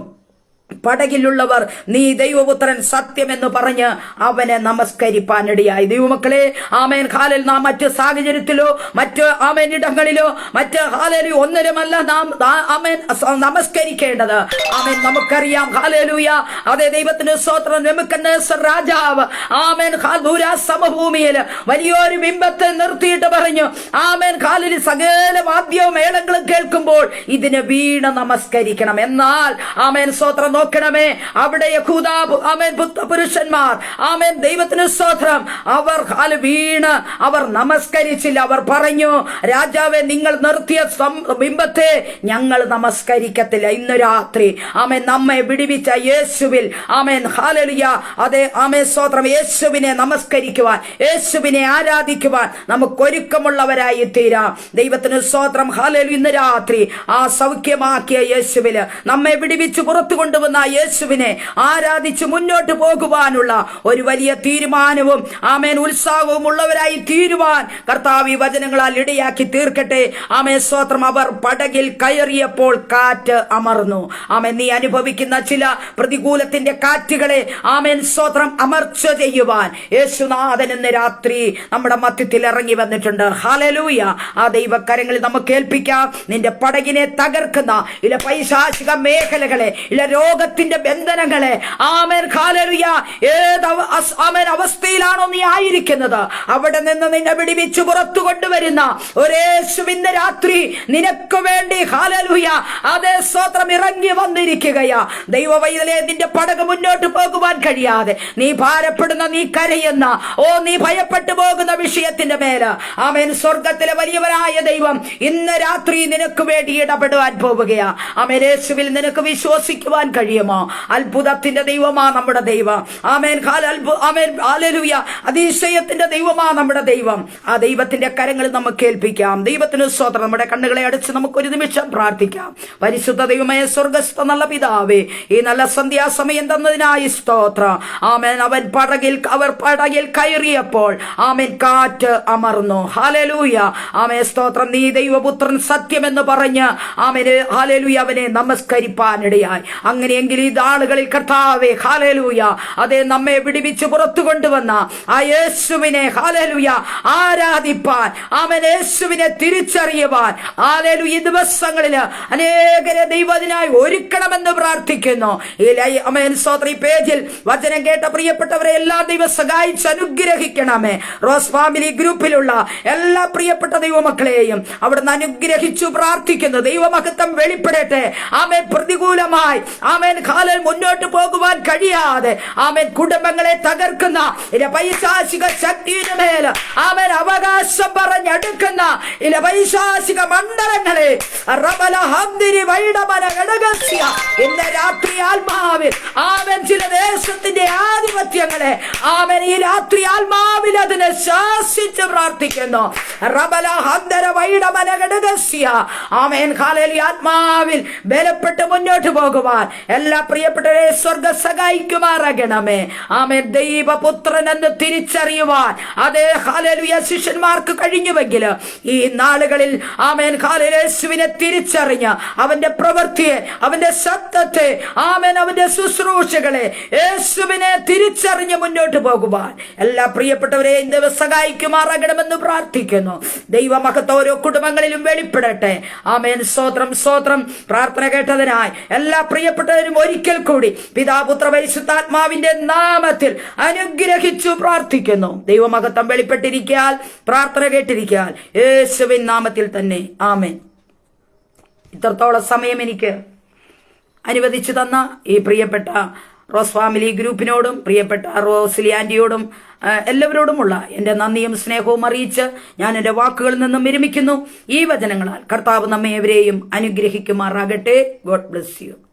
പടകിലുള്ളവർ നീ ദൈവപുത്രൻ സത്യമെന്ന് പറഞ്ഞ് അവനെ നമസ്കരിപ്പാനിടയായി. ദൈവമക്കളെ, ആമേൻ ഹാലൽ നാം മറ്റ് സാഹചര്യത്തിലോ മറ്റ് ആമേൻ ഇടങ്ങളിലോ മറ്റ് ഹാലലു ഒന്നിലുമല്ല നാം ആമേൻ നമസ്കരിക്കേണ്ടത്. ആമേൻ നമുക്കറിയാം ഹല്ലേലൂയ അതേ ദൈവത്തിന് സ്തോത്രം. നെബൂഖദ്നേസർ രാജാവ് ആമേൻ ദൂര സമഭൂമിയിൽ വലിയൊരു ബിംബത്തെ നിർത്തിയിട്ട് പറഞ്ഞു, ആമേൻ ഹാലിൽ സകല വാദ്യവും മേളങ്ങളും കേൾക്കുമ്പോൾ ഇതിന് വീണ് നമസ്കരിക്കണം. എന്നാൽ ആമേൻ സ്തോത്രം നോക്കണമേ, അവിടെ യഹൂദ ആമേൻ പുരുഷന്മാർ ആമേൻ ദൈവത്തിന് സ്തോത്രം അവർ വീണ് അവർ നമസ്കരിച്ചില്ല. അവർ പറഞ്ഞു, രാജാവേ, നിങ്ങൾ നിർത്തിയ ബിംബത്തെ ഞങ്ങൾ നമസ്കരിക്കത്തില്ല. ഇന്ന് രാത്രി ആമേൻ നമ്മെ വിടുവിച്ച യേശുവിൽ ആമേൻ ഹല്ലേലൂയ അതേ ആമേൻ സ്തോത്രം യേശുവിനെ നമസ്കരിക്കുവാൻ, യേശുവിനെ ആരാധിക്കുവാൻ നമുക്ക് ഒരുക്കമുള്ളവരായി തീരാം. ദൈവത്തിന് സ്തോത്രം ഹല്ലേലൂയ. ഇന്ന് രാത്രി ആ സൗഖ്യമാക്കിയ യേശുവില് നമ്മെ വിടുവിച്ച് പുറത്തു കൊണ്ടുവന്ന യേശുവിനെ ആരാധിച്ച് മുന്നോട്ട് പോകുവാനുള്ള ഒരു വലിയ തീരുമാനവും ആമേൻ ഉത്സാഹവും ഉള്ളവരായി തീരുവാൻ കർത്താവ് ഈ വചനങ്ങളാൽ ഇടയാക്കി തീർക്കട്ടെ. ആമേൻ സ്തോത്രം. അവർ പടകിൽ കയറിയപ്പോൾ കാറ്റ് അമർന്നു. ആമേൻ നീ അനുഭവിക്കുന്ന ചില പ്രതികൂലത്തിന്റെ കാറ്റുകളെ ആമേൻ സ്തോത്രം അമർച്ച ചെയ്യുവാൻ യേശുനാഥൻ ഇന്ന് രാത്രി നമ്മുടെ മധ്യത്തിൽ ഇറങ്ങി വന്നിട്ടുണ്ട്. ഹല്ലേലൂയ. ആ ദൈവകരങ്ങളിൽ നമുക്ക് ഏൽപ്പിക്കാം. നിന്റെ പടകിനെ തകർക്കുന്ന ഇല്ല പൈശാചിക മേഖലകളെ, ഇല്ല രോഗത്തിന്റെ ബന്ധനങ്ങളെ ആമേൻ ഹല്ലേലൂയ ഏത് ആമേൻ അവസ്ഥയിലാണോ നീ ആയിരിക്കുന്നത് അവിടെ നിന്ന് നിന്നെ വിടുവിച്ച് പുറത്തു കൊണ്ടുവരുന്ന ഒരു യേശു ഇന്ന് രാത്രി നിനക്ക് വേണ്ടി ഹല്ലേലൂയ അതേ സ്തോത്രം ഇറങ്ങി വന്നിരിക്കുകയാ. ദൈവവൈതലേ, നിന്റെ പടക് മുന്നോട്ട് പോകുവാൻ കഴിയാതെ നീ ഭാരപ്പെടുന്ന, നീ കരയുന്ന, നീ ഭയപ്പെട്ടു പോകുന്ന വിഷയത്തിന്റെ മേല് ആമേൻ സ്വർഗത്തിലെ വലിയവനായ ദൈവം ഇന്ന് രാത്രി നിനക്ക് വേണ്ടി ഇടപെടുവാൻ പോവുകയാ. ആമേൻ യേശുവിൽ നിനക്ക് വിശ്വസിക്കുവാൻ കഴിയും. കഴിയുമോ? അത്ഭുതത്തിന്റെ ദൈവമാ നമ്മുടെ ദൈവം. ആമേൻ. ആമേൻ. ഹല്ലേലൂയ. അതിശയത്തിന്റെ ദൈവമാ നമ്മുടെ ദൈവം. ആ ദൈവത്തിന്റെ കരങ്ങളിൽ നമുക്ക് ഏൽപ്പിക്കാം. ദൈവത്തിന് സ്തോത്രം. നമ്മുടെ കണ്ണുകളെ അടച്ച് നമുക്കൊരു നിമിഷം പ്രാർത്ഥിക്കാം. പരിശുദ്ധ ദൈവമായ സ്വർഗ്ഗസ്ഥ നല്ല പിതാവേ, ഈ നല്ല സന്ധ്യാസമയം തന്നതിനായി സ്തോത്രം. ആമേൻ. അവർ പടകിൽ കയറിയപ്പോൾ ആമേൻ കാറ്റ് അമർന്നു. ഹല്ലേലൂയ. ആമേൻ. സ്തോത്രം. നീ ദൈവപുത്രൻ സത്യമെന്ന് പറഞ്ഞ് ആമേൻ ഹല്ലേലൂയ അവനെ നമസ്കരിപ്പാനിടയായി. അങ്ങനെയെങ്കിൽ ഈ നാളുകളിൽ കർത്താവേ ഹല്ലേലൂയ അതേ നമ്മെ വിടുവിച്ച് പുറത്തു കൊണ്ടുവന്ന ആ യേശുവിനെ ഹല്ലേലൂയ ആരാധിപ്പാൻ, ആമേൻ യേശുവിനെ തിരിച്ചറിയുവാൻ ഹല്ലേലൂയ ഈ ദിവസങ്ങളിൽ അനേകരെ ദൈവത്തിനായി ഒരുക്കണമെന്ന് പ്രാർത്ഥിക്കുന്നു. ആമേൻ. സ്തോത്രം. ഈ പേജിൽ വചനം കേട്ട പ്രിയപ്പെട്ടവരെ എല്ലാം ദൈവം സഹായിച്ച് അനുഗ്രഹിക്കണമേ. റോസ് ഫാമിലി ഗ്രൂപ്പിലുള്ള എല്ലാ പ്രിയപ്പെട്ട ദൈവമക്കളെയും അവിടുന്ന് അനുഗ്രഹിച്ചു പ്രാർത്ഥിക്കുന്നു. ദൈവമഹത്വം വെളിപ്പെടട്ടെ. ആമേൻ. പ്രതികൂലമായി ആമേൻ കാലിൽ മുന്നോട്ട് പോകുവാൻ കഴിയാതെ ആമേൻ കുടുംബങ്ങളെ തകർക്കുന്ന പൈശാചിക ശക്തിയുടെ മേൽ ആമേൻ അവകാശം പറഞ്ഞെടുക്കുന്ന പൈശാചിക മണ്ഡലങ്ങളെ ഇന്ന് രാത്രി ആത്മാവിൽ ആമേൻ ചില ദേശത്തിന്റെ ആധിപത്യങ്ങളെ ആമേൻ ഈ രാത്രി ആത്മാവിൽ അതിനെ ശാസിച്ച് പ്രാർത്ഥിക്കുന്നു. ആമേൻ. ഹല്ലേലൂയ. ആത്മാവിൽ ബലപ്പെട്ട് മുന്നോട്ട് പോകുവാൻ എല്ലാ പ്രിയപ്പെട്ടവരെ സ്വർഗ്ഗ സഹായിക്കുമാറാകണമേ. ആമേൻ. ദൈവപുത്രൻ എന്ന് തിരിച്ചറിയുവാൻ അതേ ഹല്ലേലൂയ ശിഷ്യന്മാർക്ക് കഴിഞ്ഞുവെങ്കിൽ ഈ നാളുകളിൽ ആമേൻ യേശുവിനെ തിരിച്ചറിഞ്ഞ് അവന്റെ പ്രവൃത്തിയെ, അവന്റെ സത്യത്തെ, ആമേൻ അവന്റെ ശുശ്രൂഷകളെ യേശുവിനെ തിരിച്ചറിഞ്ഞ് മുന്നോട്ട് പോകുവാൻ എല്ലാ പ്രിയപ്പെട്ടവരെയും ദൈവം സഹായിക്കുമാറാകണമെന്ന് പ്രാർത്ഥിക്കുന്നു. ദൈവമഹത്വം ഓരോ കുടുംബങ്ങളിലും വെളിപ്പെടട്ടെ. ആമേൻ. സ്തോത്രം. സ്തോത്രം. പ്രാർത്ഥന കേട്ടതിനായി എല്ലാ പ്രിയപ്പെട്ടവരും ഒരിക്കൽ കൂടി പിതാപുത്ര പരിശുദ്ധാത്മാവിന്റെ നാമത്തിൽ അനുഗ്രഹിച്ചു പ്രാർത്ഥിക്കുന്നു. ദൈവമഹത്വം വെളിപ്പെട്ടിരിക്കാൻ, പ്രാർത്ഥന കേട്ടിരിക്കാൻ യേശുവിൻ നാമത്തിൽ തന്നെ. ആമേൻ. ഇത്രത്തോളം സമയം എനിക്ക് അനുവദിച്ചു തന്ന ഈ പ്രിയപ്പെട്ട റോസ് ഫാമിലി ഗ്രൂപ്പിനോടും പ്രിയപ്പെട്ട റോസ്ലി ആന്റിയോടും എല്ലാവരോടുമുള്ള എൻ്റെ നന്ദിയും സ്നേഹവും അറിയിച്ച് ഞാൻ എൻ്റെ വാക്കുകളിൽ നിന്നും വിരമിക്കുന്നു. ഈ വചനങ്ങളാൽ കർത്താവ് നമ്മെ എവരെയും അനുഗ്രഹിക്കുമാറാകട്ടെ. God bless you.